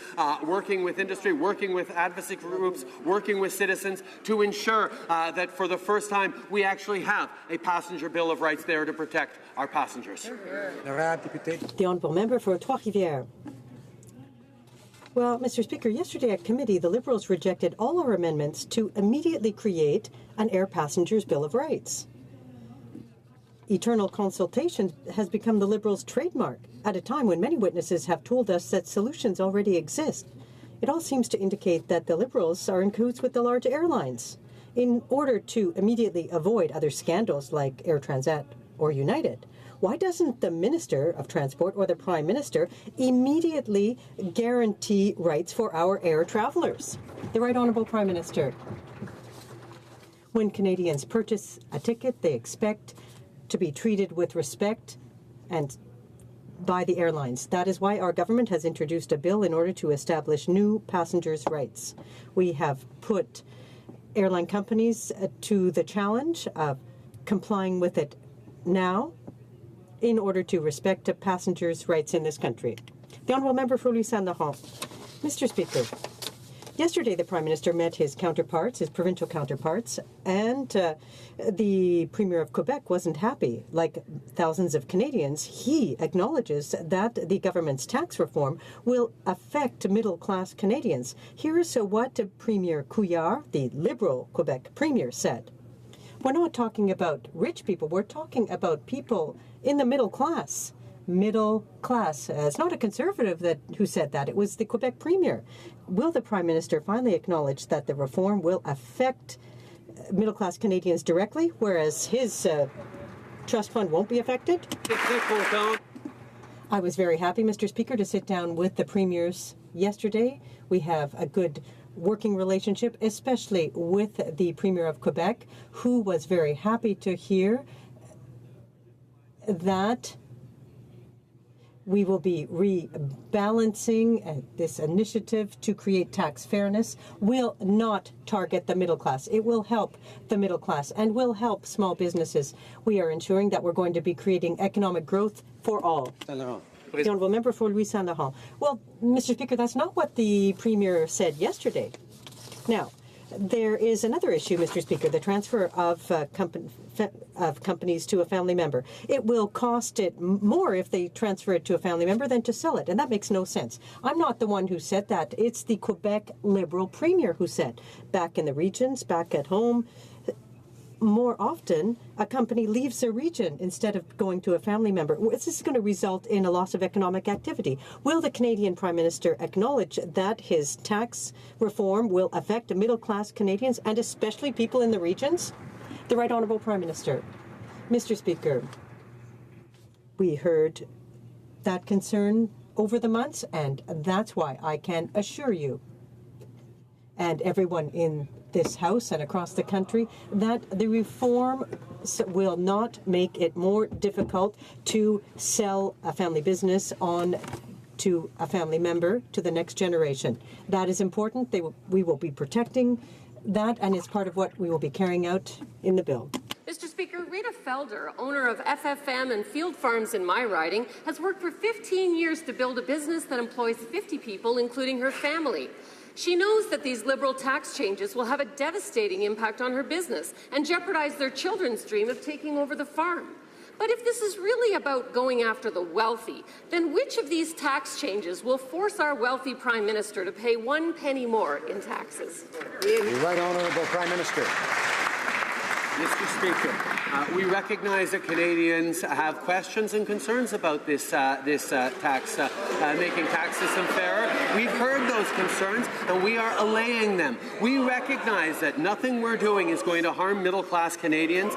working with industry, working with advocacy groups, working with citizens to ensure that for the first time we actually have a passenger Bill of Rights there to protect our passengers. The Honourable Member for Trois-Rivières. Well, Mr. Speaker, yesterday at committee, the Liberals rejected all our amendments to immediately create an air passengers Bill of Rights. Eternal consultation has become the Liberals' trademark at a time when many witnesses have told us that solutions already exist. It all seems to indicate that the Liberals are in cahoots with the large airlines in order to immediately avoid other scandals like Air Transat or United. Why doesn't the Minister of Transport or the Prime Minister immediately guarantee rights for our air travellers? The Right Honourable Prime Minister. When Canadians purchase a ticket, they expect to be treated with respect and by the airlines. That is why our government has introduced a bill in order to establish new passengers' rights. We have put airline companies to the challenge of complying with it now in order to respect passengers' rights in this country. The Honourable Member for Louis-Saint-Laurent. Mr. Speaker, yesterday the Prime Minister met his counterparts, his provincial counterparts, and the Premier of Quebec wasn't happy. Like thousands of Canadians, he acknowledges that the government's tax reform will affect middle-class Canadians. Here's what Premier Couillard, the Liberal Quebec Premier, said. We're not talking about rich people, we're talking about people in the middle class. Middle class. It's not a Conservative who said that. It was the Quebec Premier. Will the Prime Minister finally acknowledge that the reform will affect middle-class Canadians directly, whereas his trust fund won't be affected? I was very happy, Mr. Speaker, to sit down with the Premiers yesterday. We have a good working relationship, especially with the Premier of Quebec, who was very happy to hear that we will be rebalancing this initiative to create tax fairness will not target the middle class. It will help the middle class and will help small businesses. We are ensuring that we're going to be creating economic growth for all. The Honourable Member for Louis-Saint-Laurent. Well, Mr. Speaker, that's not what the Premier said yesterday. Now, there is another issue, Mr. Speaker, the transfer of companies to a family member. It will cost it more if they transfer it to a family member than to sell it, and that makes no sense. I'm not the one who said that. It's the Quebec Liberal Premier who said, back in the regions, back at home, more often a company leaves a region instead of going to a family member. This is going to result in a loss of economic activity. Will the Canadian Prime Minister acknowledge that his tax reform will affect middle-class Canadians and especially people in the regions? The Right Honourable Prime Minister. Mr. Speaker, we heard that concern over the months, and that's why I can assure you and everyone in this House and across the country that the reform will not make it more difficult to sell a family business on to a family member to the next generation. That is important. We will be protecting that, and it's part of what we will be carrying out in the bill. Mr. Speaker, Rita Felder, owner of FFM and Field Farms in my riding, has worked for 15 years to build a business that employs 50 people, including her family. She knows that these Liberal tax changes will have a devastating impact on her business and jeopardize their children's dream of taking over the farm. But if this is really about going after the wealthy, then which of these tax changes will force our wealthy Prime Minister to pay 1 penny more in taxes? The Right Honourable Prime Minister. Mr. Speaker, we recognize that Canadians have questions and concerns about this tax, making tax system fairer. We've heard those concerns, and we are allaying them. We recognize that nothing we're doing is going to harm middle-class Canadians.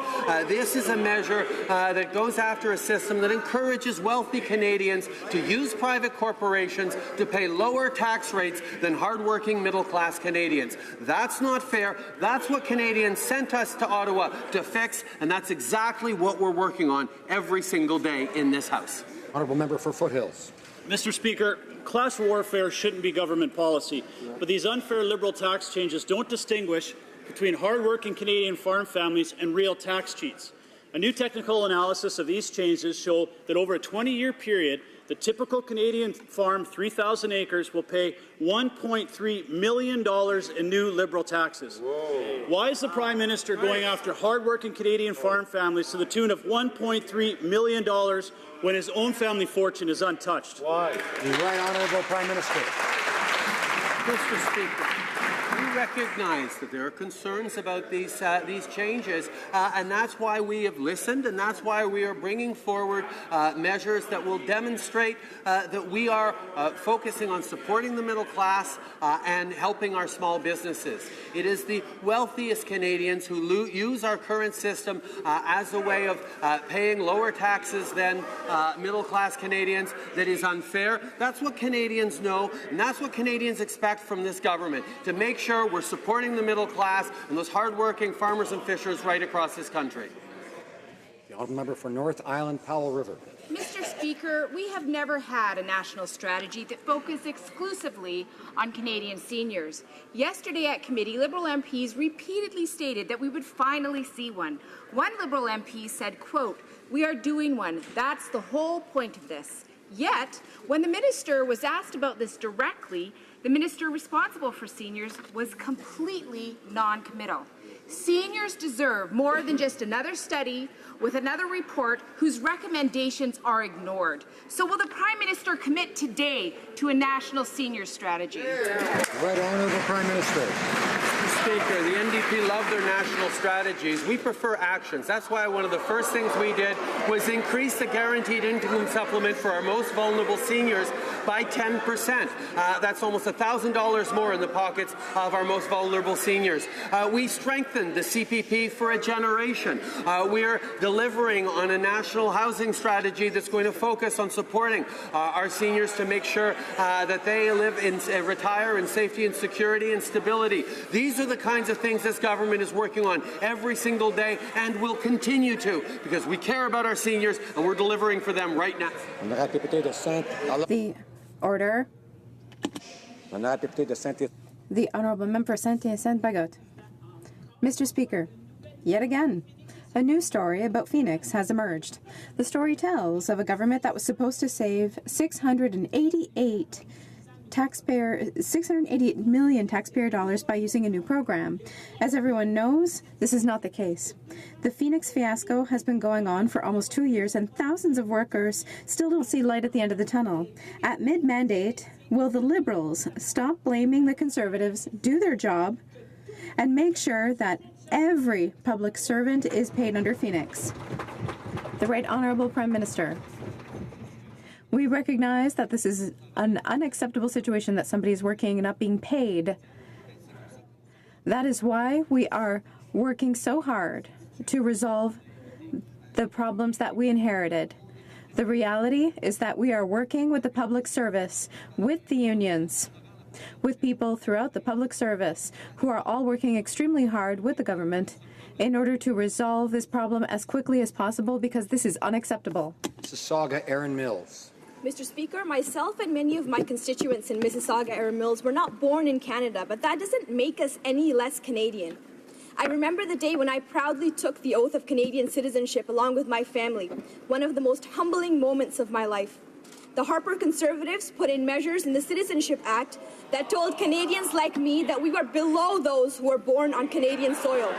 This is a measure that goes after a system that encourages wealthy Canadians to use private corporations to pay lower tax rates than hardworking middle-class Canadians. That's not fair. That's what Canadians sent us to Ottawa to fix, and that's exactly what we're working on every single day in this House. Honourable Member for Foothills. Mr. Speaker, class warfare shouldn't be government policy, but these unfair Liberal tax changes don't distinguish between hard-working Canadian farm families and real tax cheats. A new technical analysis of these changes show that over a 20-year period, the typical Canadian farm, 3,000 acres, will pay $1.3 million in new Liberal taxes. Whoa. Why is the Prime Minister going after hard-working Canadian farm families to the tune of $1.3 million when his own family fortune is untouched? Why? The Right Honourable Prime Minister. Mr. Speaker, we recognize that there are concerns about these changes, and that's why we have listened, and that's why we are bringing forward measures that will demonstrate that we are focusing on supporting the middle class and helping our small businesses. It is the wealthiest Canadians who use our current system as a way of paying lower taxes than middle-class Canadians that is unfair. That's what Canadians know, and that's what Canadians expect from this government, to make sure we're supporting the middle class and those hard-working farmers and fishers right across this country. The Honourable Member for North Island, Powell River. Mr. Speaker, we have never had a national strategy that focused exclusively on Canadian seniors. Yesterday at committee, Liberal MPs repeatedly stated that we would finally see one. One Liberal MP said, quote, "We are doing one. That's the whole point of this." Yet, when the minister was asked about this directly, the minister responsible for seniors was completely non-committal. Seniors deserve more than just another study with another report whose recommendations are ignored. So will the Prime Minister commit today to a national senior strategy? Right Honourable Prime Minister. Mr. Speaker, the NDP love their national strategies. We prefer actions. That's why one of the first things we did was increase the guaranteed income supplement for our most vulnerable seniors by 10%. That's almost $1,000 more in the pockets of our most vulnerable seniors. We strengthened the CPP for a generation. We are delivering on a national housing strategy that's going to focus on supporting our seniors to make sure that they retire in safety and security and stability. These are the kinds of things this government is working on every single day and will continue to, because we care about our seniors and we're delivering for them right now. The order. The Honourable Member for Saint-Hyacinthe-Bagot. Mr. Speaker, yet again, a news story about Phoenix has emerged. The story tells of a government that was supposed to save $688 million taxpayer dollars by using a new program. As everyone knows, this is not the case. The Phoenix fiasco has been going on for almost 2 years, and thousands of workers still don't see light at the end of the tunnel. At mid-mandate, will the Liberals stop blaming the Conservatives, do their job, and make sure that every public servant is paid under Phoenix? The Right Honourable Prime Minister. We recognize that this is an unacceptable situation, that somebody is working and not being paid. That is why we are working so hard to resolve the problems that we inherited. The reality is that we are working with the public service, with the unions, with people throughout the public service who are all working extremely hard with the government in order to resolve this problem as quickly as possible, because this is unacceptable. Mississauga, Erin Mills. Mr. Speaker, myself and many of my constituents in Mississauga, Erin Mills, were not born in Canada, but that doesn't make us any less Canadian. I remember the day when I proudly took the oath of Canadian citizenship along with my family, one of the most humbling moments of my life. The Harper Conservatives put in measures in the Citizenship Act that told Canadians like me that we were below those who were born on Canadian soil.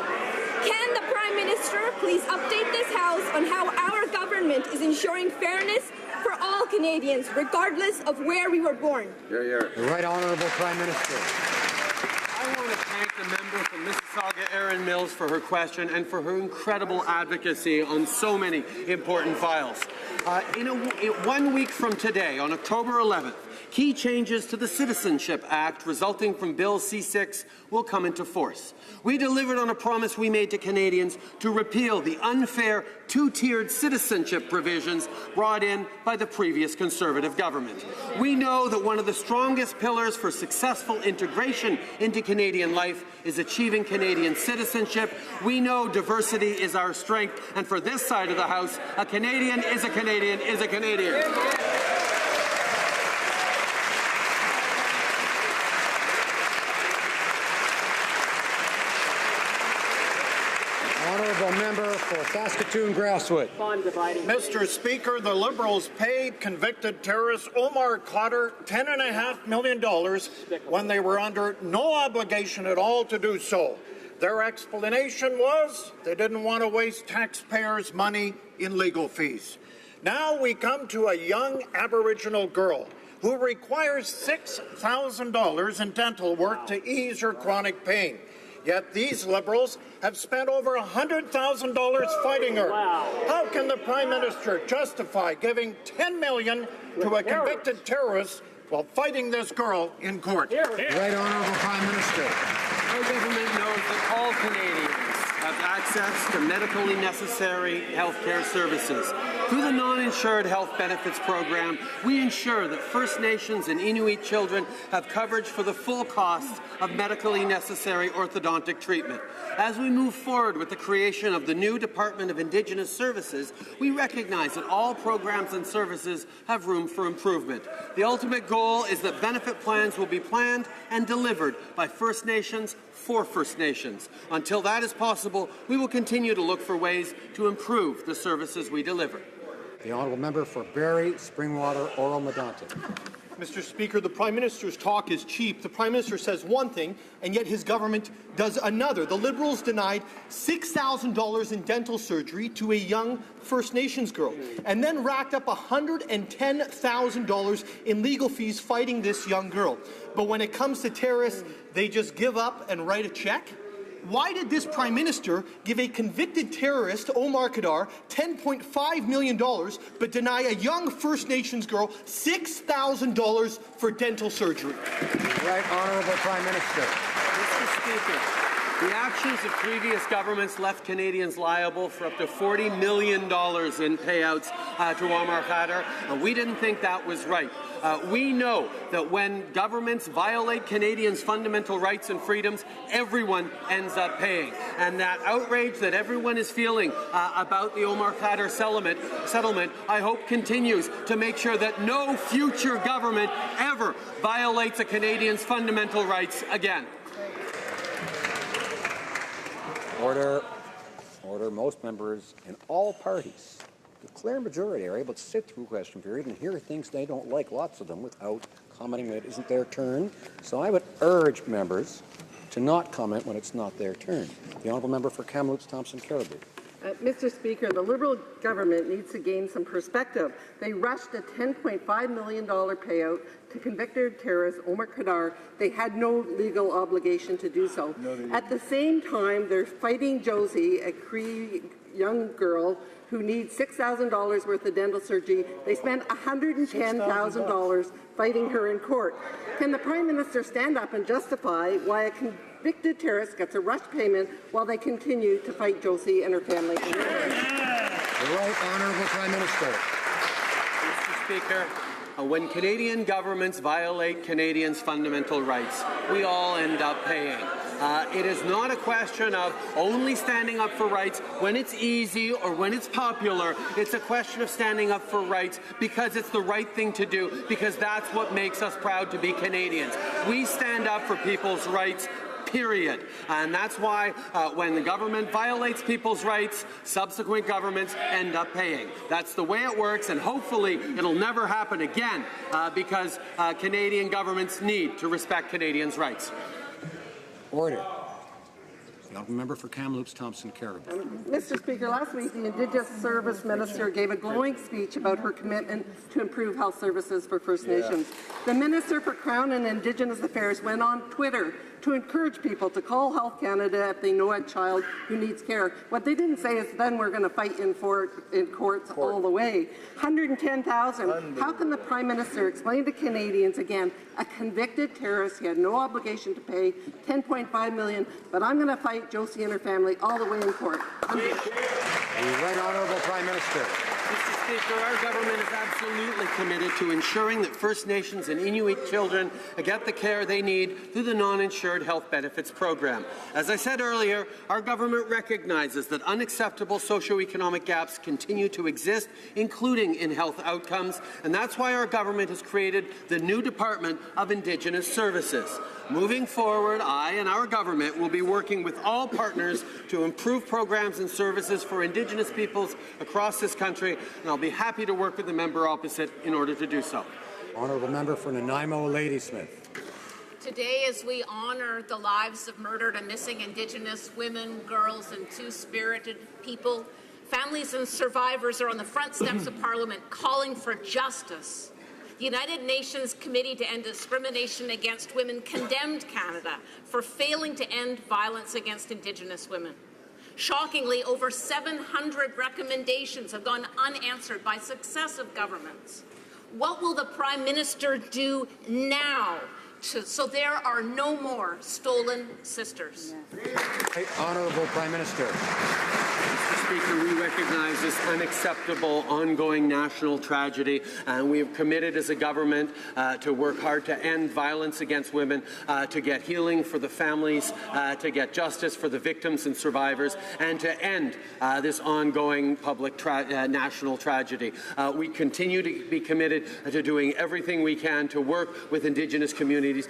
Can the Prime Minister please update this House on how our government is ensuring fairness for all Canadians, regardless of where we were born? The Right Honourable Prime Minister. I want want to thank the member from Mississauga, Erin Mills, for her question and for her incredible advocacy on so many important files. In 1 week from today, on October 11th, key changes to the Citizenship Act resulting from Bill C-6 will come into force. We delivered on a promise we made to Canadians to repeal the unfair two-tiered citizenship provisions brought in by the previous Conservative government. We know that one of the strongest pillars for successful integration into Canadian life is achieving Canadian citizenship. We know diversity is our strength, and for this side of the House, a Canadian is a Canadian is a Canadian. Member for Saskatoon-Grasswood. Mr. Speaker, the Liberals paid convicted terrorist Omar Khadr $10.5 million when they were under no obligation at all to do so. Their explanation was they didn't want to waste taxpayers' money in legal fees. Now we come to a young Aboriginal girl who requires $6,000 in dental work to ease her chronic pain. Yet these Liberals have spent over $100,000 fighting her. How can the Prime Minister justify giving $10 million to a convicted terrorist while fighting this girl in court? Right Honourable Prime Minister. Our government knows that all Canadians have access to medically necessary health care services. Through the Non-Insured Health Benefits Program, we ensure that First Nations and Inuit children have coverage for the full cost of medically necessary orthodontic treatment. As we move forward with the creation of the new Department of Indigenous Services, we recognize that all programs and services have room for improvement. The ultimate goal is that benefit plans will be planned and delivered by First Nations for First Nations. Until that is possible, we will continue to look for ways to improve the services we deliver. The Honourable Member for Barrie, Springwater, Oro-Medonte. Mr. Speaker, the Prime Minister's talk is cheap. The Prime Minister says one thing, and yet his government does another. The Liberals denied $6,000 in dental surgery to a young First Nations girl, and then racked up $110,000 in legal fees fighting this young girl. But when it comes to terrorists, they just give up and write a check? Why did this Prime Minister give a convicted terrorist, Omar Khadr, $10.5 million, but deny a young First Nations girl $6,000 for dental surgery? Right Honourable Prime Minister. Mr. Speaker, the actions of previous governments left Canadians liable for up to $40 million in payouts to Omar Khadr, and we didn't think that was right. We know that when governments violate Canadians' fundamental rights and freedoms, everyone ends up paying. And that outrage that everyone is feeling about the Omar Khadr settlement, I hope continues to make sure that no future government ever violates a Canadian's fundamental rights again. Order. Order. Most members in all parties, the clear majority, are able to sit through question period and hear things they don't like, lots of them, without commenting when it isn't their turn. So I would urge members to not comment when it's not their turn. The Honourable Member for Kamloops, Thompson Caribou. Mr. Speaker, the Liberal government needs to gain some perspective. They rushed a $10.5 million payout to convicted terrorist Omar Khadr. They had no legal obligation to do so. At the same time, they're fighting Josie, a Cree young girl who needs $6,000 worth of dental surgery. They spent $110,000 fighting her in court. Can the Prime Minister stand up and justify why a convicted terrorist gets a rush payment while they continue to fight Josie and her family? The right Honourable Prime Minister. Mr. Speaker, when Canadian governments violate Canadians' fundamental rights, we all end up paying. It is not a question of only standing up for rights when it's easy or when it's popular. It's a question of standing up for rights because it's the right thing to do, because that's what makes us proud to be Canadians. We stand up for people's rights, period. And that's why when the government violates people's rights, subsequent governments end up paying. That's the way it works, and hopefully it'll never happen again because Canadian governments need to respect Canadians' rights. Order. The Honourable Member for Kamloops, Thompson Caribou. Mr. Speaker, last week the Indigenous Service Minister gave a glowing speech about her commitment to improve health services for First Nations. The Minister for Crown and Indigenous Affairs went on Twitter to encourage people to call Health Canada if they know a child who needs care. What they didn't say is then we're going to fight in courts all the way. 110,000. How can the Prime Minister explain to Canadians again, a convicted terrorist, he had no obligation to pay 10.5 million, but I'm going to fight Josie and her family all the way in court. The Right Honourable Prime Minister. Mr. Speaker, our government is absolutely committed to ensuring that First Nations and Inuit children get the care they need through the non-insured health benefits program. As I said earlier, our government recognizes that unacceptable socioeconomic gaps continue to exist, including in health outcomes, and that's why our government has created the new Department of Indigenous Services. Moving forward, I and our government will be working with all partners to improve programs and services for Indigenous peoples across this country, and I'll be happy to work with the member opposite in order to do so. Honourable Member for Nanaimo Ladysmith. Today, as we honor the lives of murdered and missing Indigenous women, girls, and two-spirited people, families and survivors are on the front steps of Parliament calling for justice. The United Nations Committee to End Discrimination Against Women condemned Canada for failing to end violence against Indigenous women. Shockingly, over 700 recommendations have gone unanswered by successive governments. What will the Prime Minister do now so there are no more stolen sisters? Honourable Prime Minister. Mr. Speaker, we recognize this unacceptable ongoing national tragedy, and we have committed as a government to work hard to end violence against women, to get healing for the families, to get justice for the victims and survivors, and to end this ongoing public national tragedy. We continue to be committed to doing everything we can to work with Indigenous communities,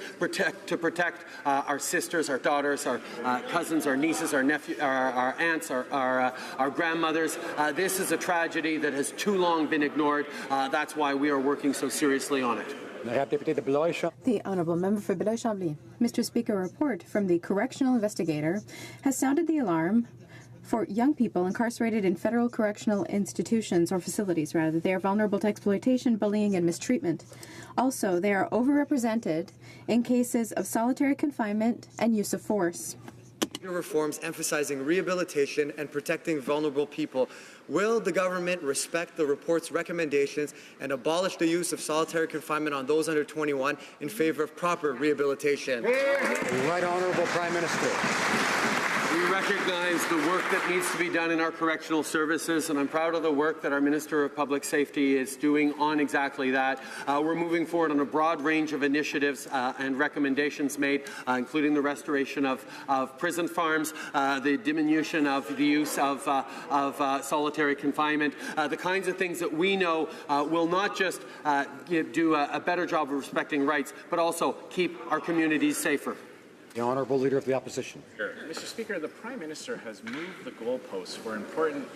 to protect our sisters, our daughters, our cousins, our nieces, our nephews, our aunts, our grandmothers. This is a tragedy that has too long been ignored. That's why we are working so seriously on it. The Honourable Member for Beloit-Chambly. Mr. Speaker, a report from the correctional investigator has sounded the alarm for young people incarcerated in federal correctional institutions or facilities, rather. They are vulnerable to exploitation, bullying, and mistreatment. Also, they are overrepresented in cases of solitary confinement and use of force. Reforms emphasizing rehabilitation and protecting vulnerable people. Will the government respect the report's recommendations and abolish the use of solitary confinement on those under 21 in favor of proper rehabilitation? The Right Honourable Prime Minister. We recognize the work that needs to be done in our correctional services, and I'm proud of the work that our Minister of Public Safety is doing on exactly that. We're moving forward on a broad range of initiatives and recommendations made, including the restoration of prison farms, the diminution of the use of solitary confinement, the kinds of things that we know will not just do a better job of respecting rights, but also keep our communities safer. The Honourable Leader of the Opposition. Sure. Mr. Speaker, the Prime Minister has moved the goalposts for important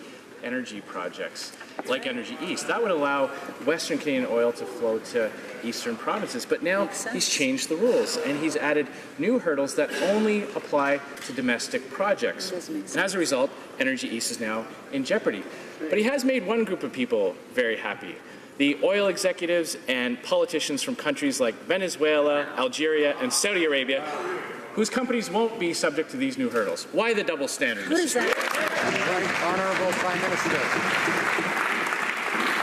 energy projects like Energy East. That would allow Western Canadian oil to flow to eastern provinces. But now he's changed the rules and he's added new hurdles that only apply to domestic projects. And as a result, Energy East is now in jeopardy. But he has made one group of people very happy. The oil executives and politicians from countries like Venezuela, Algeria, and Saudi Arabia, whose companies won't be subject to these new hurdles. Why the double standard? What is that? Honourable Prime Minister.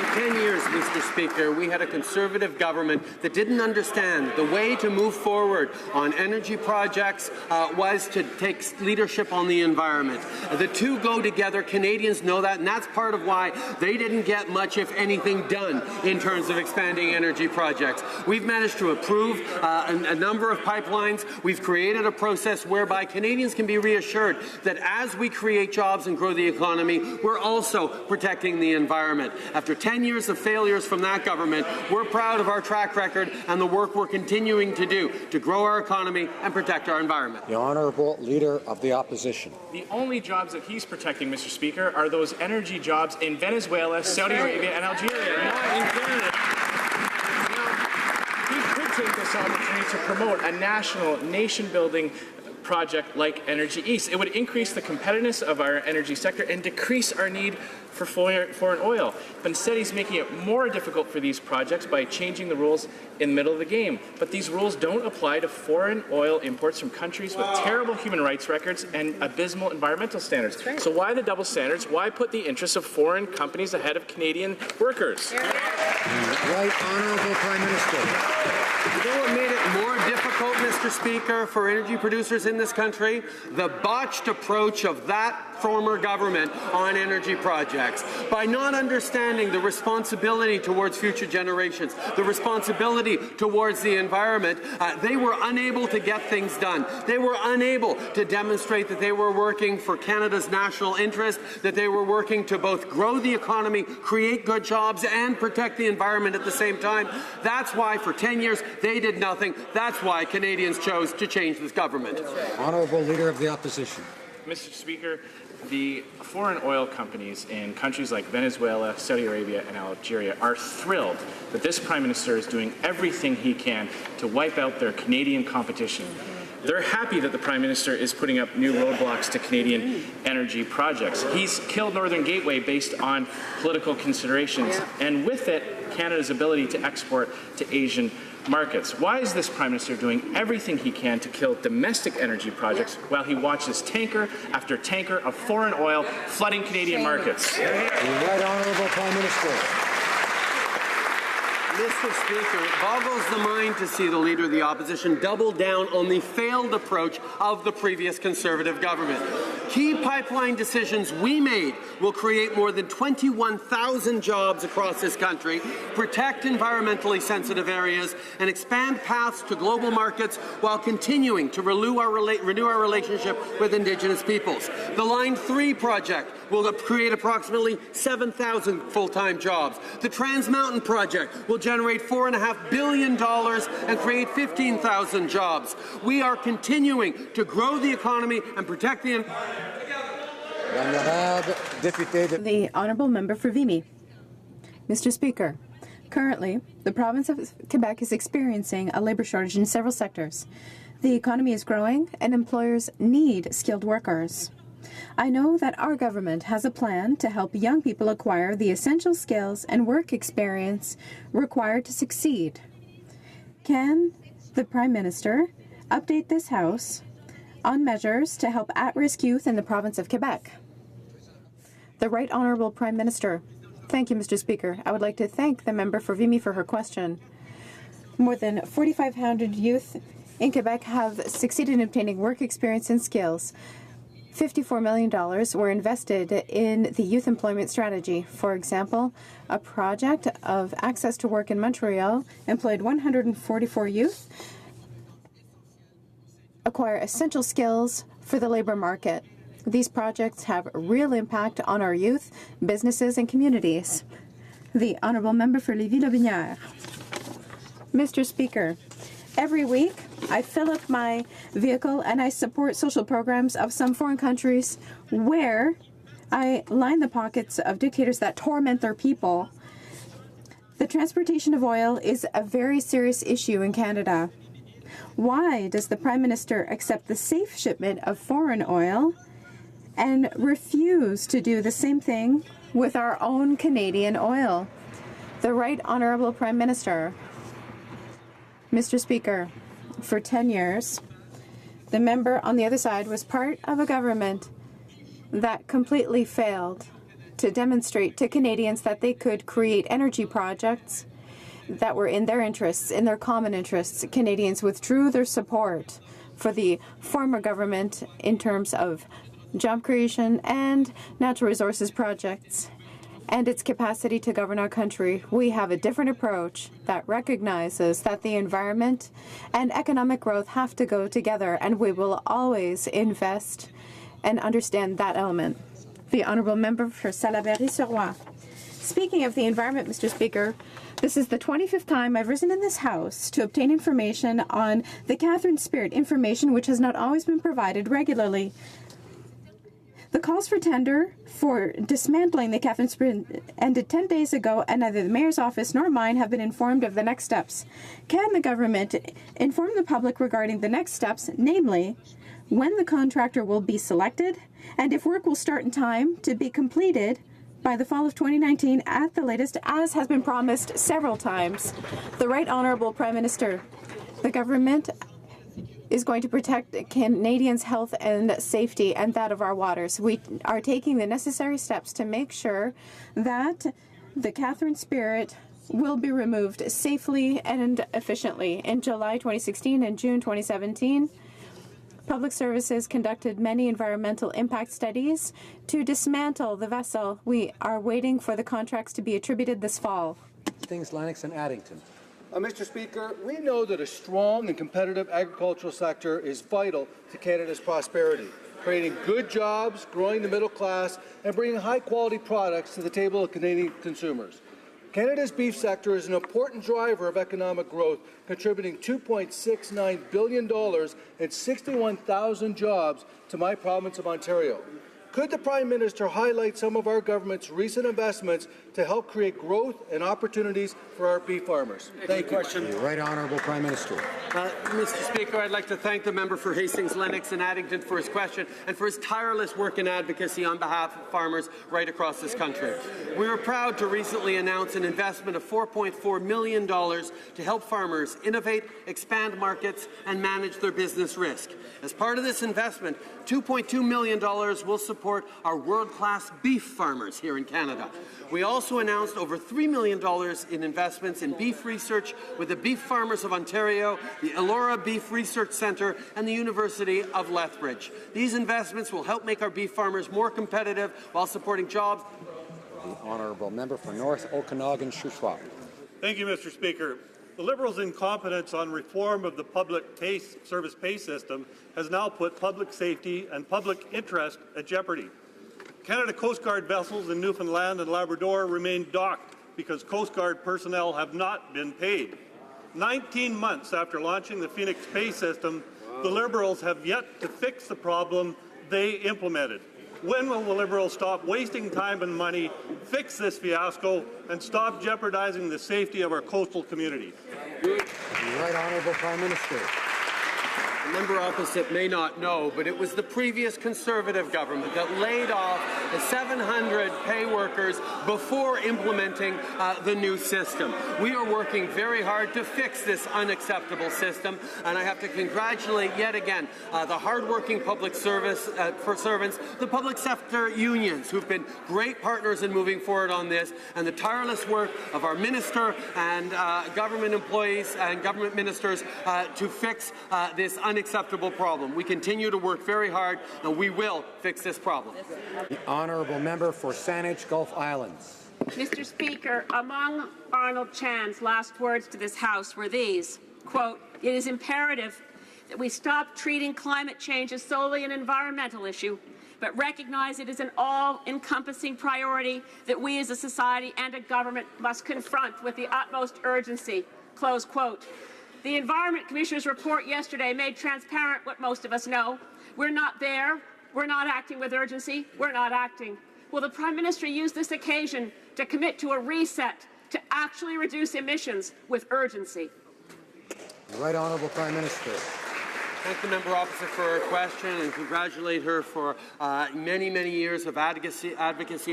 For 10 years, Mr. Speaker, we had a Conservative government that didn't understand the way to move forward on energy projects was to take leadership on the environment. The two go together. Canadians know that, and that's part of why they didn't get much, if anything, done in terms of expanding energy projects. We've managed to approve a number of pipelines. We've created a process whereby Canadians can be reassured that as we create jobs and grow the economy, we're also protecting the environment. After 10 years of failures from that government, we're proud of our track record and the work we're continuing to do to grow our economy and protect our environment. The Honourable Leader of the Opposition. The only jobs that he's protecting, Mr. Speaker, are those energy jobs in Venezuela, Saudi Arabia, and Algeria, not in Canada. Now, he could take this opportunity to promote a national, nation-building project like Energy East. It would increase the competitiveness of our energy sector and decrease our need for foreign oil. But instead, he's making it more difficult for these projects by changing the rules in the middle of the game. But these rules don't apply to foreign oil imports from countries with terrible human rights records and abysmal environmental standards. So why the double standards? Why put the interests of foreign companies ahead of Canadian workers? Right Honourable Prime Minister. You know what made it more difficult, Mr. Speaker, for energy producers in this country? The botched approach of that former government on energy projects. By not understanding the responsibility towards future generations, the responsibility towards the environment, they were unable to get things done. They were unable to demonstrate that they were working for Canada's national interest, that they were working to both grow the economy, create good jobs, and protect the environment at the same time. That's why for 10 years they did nothing. That's why Canadians chose to change this government. Honourable Leader of the Opposition. Mr. Speaker, the foreign oil companies in countries like Venezuela, Saudi Arabia, and Algeria are thrilled that this Prime Minister is doing everything he can to wipe out their Canadian competition. They're happy that the Prime Minister is putting up new roadblocks to Canadian energy projects. He's killed Northern Gateway based on political considerations, and with it, Canada's ability to export to Asian markets. Why is this Prime Minister doing everything he can to kill domestic energy projects while he watches tanker after tanker of foreign oil flooding Canadian markets? The Right Honourable Prime Minister. Mr. Speaker, it boggles the mind to see the Leader of the Opposition double down on the failed approach of the previous Conservative government. Key pipeline decisions we made will create more than 21,000 jobs across this country, protect environmentally sensitive areas, and expand paths to global markets while continuing to renew our relationship with Indigenous peoples. The Line 3 project will create approximately 7,000 full-time jobs. The Trans Mountain project will generate $4.5 billion and create 15,000 jobs. We are continuing to grow the economy and protect the environment. The Honourable Member for Vimy. Mr. Speaker, currently, the province of Quebec is experiencing a labour shortage in several sectors. The economy is growing and employers need skilled workers. I know that our government has a plan to help young people acquire the essential skills and work experience required to succeed. Can the Prime Minister update this House on measures to help at-risk youth in the province of Quebec? The Right Honourable Prime Minister. Thank you, Mr. Speaker. I would like to thank the member for Vimy for her question. More than 4,500 youth in Quebec have succeeded in obtaining work experience and skills. $54 million were invested in the youth employment strategy. For example, a project of access to work in Montreal employed 144 youth acquire essential skills for the labour market. These projects have real impact on our youth, businesses, and communities. The Honourable Member for Lévis-Lobinière. Mr. Speaker, every week I fill up my vehicle and I support social programs of some foreign countries where I line the pockets of dictators that torment their people. The transportation of oil is a very serious issue in Canada. Why does the Prime Minister accept the safe shipment of foreign oil and refuse to do the same thing with our own Canadian oil? The Right Honourable Prime Minister. Mr. Speaker, for 10 years, the member on the other side was part of a government that completely failed to demonstrate to Canadians that they could create energy projects that were in their interests, in their common interests. Canadians withdrew their support for the former government in terms of job creation and natural resources projects and its capacity to govern our country. We have a different approach that recognizes that the environment and economic growth have to go together, and we will always invest and understand that element. The Honourable Member for Salaberry-sur-Roi. Speaking of the environment, Mr. Speaker, this is the 25th time I've risen in this House to obtain information on the Catherine Spirit, information which has not always been provided regularly. The calls for tender for dismantling the Catherine Spirit ended 10 days ago, and neither the Mayor's office nor mine have been informed of the next steps. Can the government inform the public regarding the next steps, namely when the contractor will be selected, and if work will start in time to be completed by the fall of 2019 at the latest, as has been promised several times. The Right Honourable Prime Minister, the government is going to protect Canadians' health and safety and that of our waters. We are taking the necessary steps to make sure that the Catherine Spirit will be removed safely and efficiently. In July 2016 and June 2017, Public Services conducted many environmental impact studies to dismantle the vessel. We are waiting for the contracts to be attributed this fall. Things Lennox and Addington. Mr. Speaker, we know that a strong and competitive agricultural sector is vital to Canada's prosperity, creating good jobs, growing the middle class, and bringing high-quality products to the table of Canadian consumers. Canada's beef sector is an important driver of economic growth, contributing $2.69 billion and 61,000 jobs to my province of Ontario. Could the Prime Minister highlight some of our government's recent investments to help create growth and opportunities for our beef farmers? Thank you. The Right Honourable Prime Minister. Mr. Speaker, I'd like to thank the member for Hastings, Lennox and Addington for his question and for his tireless work and advocacy on behalf of farmers right across this country. We were proud to recently announce an investment of $4.4 million to help farmers innovate, expand markets and manage their business risk. As part of this investment, $2.2 million will support our world-class beef farmers here in Canada. We also announced over $3 million in investments in beef research with the Beef Farmers of Ontario, the Elora Beef Research Centre, and the University of Lethbridge. These investments will help make our beef farmers more competitive while supporting jobs. The Honourable Member for North Okanagan-Shuswap. Thank you, Mr. Speaker. The Liberals' incompetence on reform of the public service pay system has now put public safety and public interest at jeopardy. Canada Coast Guard vessels in Newfoundland and Labrador remain docked because Coast Guard personnel have not been paid. 19 months after launching the Phoenix pay system, the Liberals have yet to fix the problem they implemented. When will the Liberals stop wasting time and money, fix this fiasco, and stop jeopardizing the safety of our coastal communities? The Right Honourable Prime Minister. The member opposite may not know, but it was the previous Conservative government that laid off the 700 pay workers before implementing the new system. We are working very hard to fix this unacceptable system, and I have to congratulate yet again the hardworking public servants, the public sector unions, who've been great partners in moving forward on this, and the tireless work of our minister and government employees and government ministers to fix this unacceptable problem. We continue to work very hard, and we will fix this problem. The Honourable Member for Saanich Gulf Islands. Mr. Speaker, among Arnold Chan's last words to this House were these, quote, "It is imperative that we stop treating climate change as solely an environmental issue, but recognize it as an all-encompassing priority that we as a society and a government must confront with the utmost urgency," close quote. The Environment Commissioner's report yesterday made transparent what most of us know. We're not there. We're not acting with urgency. We're not acting. Will the Prime Minister use this occasion to commit to a reset to actually reduce emissions with urgency? The Right Honourable Prime Minister. Thank the member opposite for her question and congratulate her for many, many years of advocacy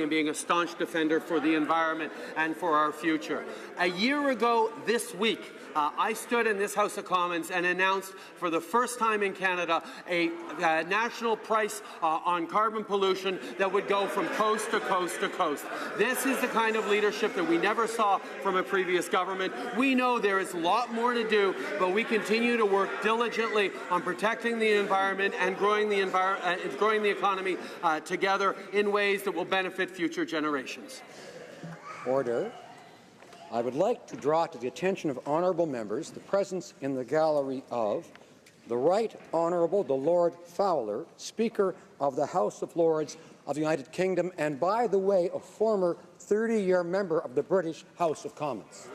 and being a staunch defender for the environment and for our future. A year ago this week, I stood in this House of Commons and announced for the first time in Canada a national price on carbon pollution that would go from coast to coast to coast. This is the kind of leadership that we never saw from a previous government. We know there is a lot more to do, but we continue to work diligently on protecting the environment and growing the economy together in ways that will benefit future generations. Order. I would like to draw to the attention of honourable members the presence in the gallery of the Right Honourable the Lord Fowler, Speaker of the House of Lords of the United Kingdom, and by the way, a former 30-year member of the British House of Commons.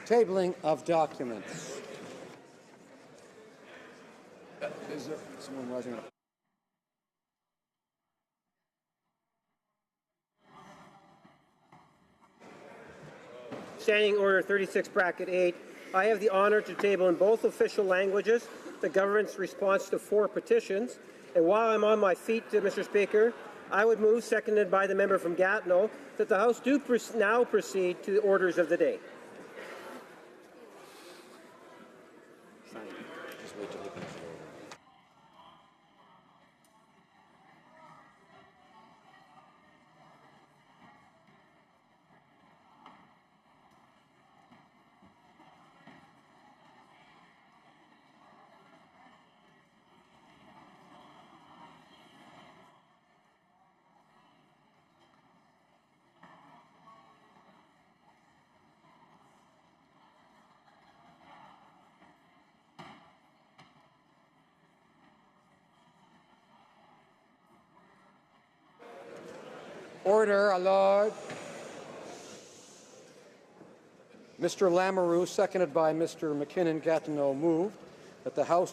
Tabling of documents. Is there someone rising up? Standing Order 36, Bracket 8, I have the honour to table in both official languages the government's response to 4 petitions. And while I'm on my feet, Mr. Speaker, I would move, seconded by the member from Gatineau, that the House do now proceed to the orders of the day. Order, allowed. Mr. Lamoureux, seconded by Mr. McKinnon Gatineau, moved that the House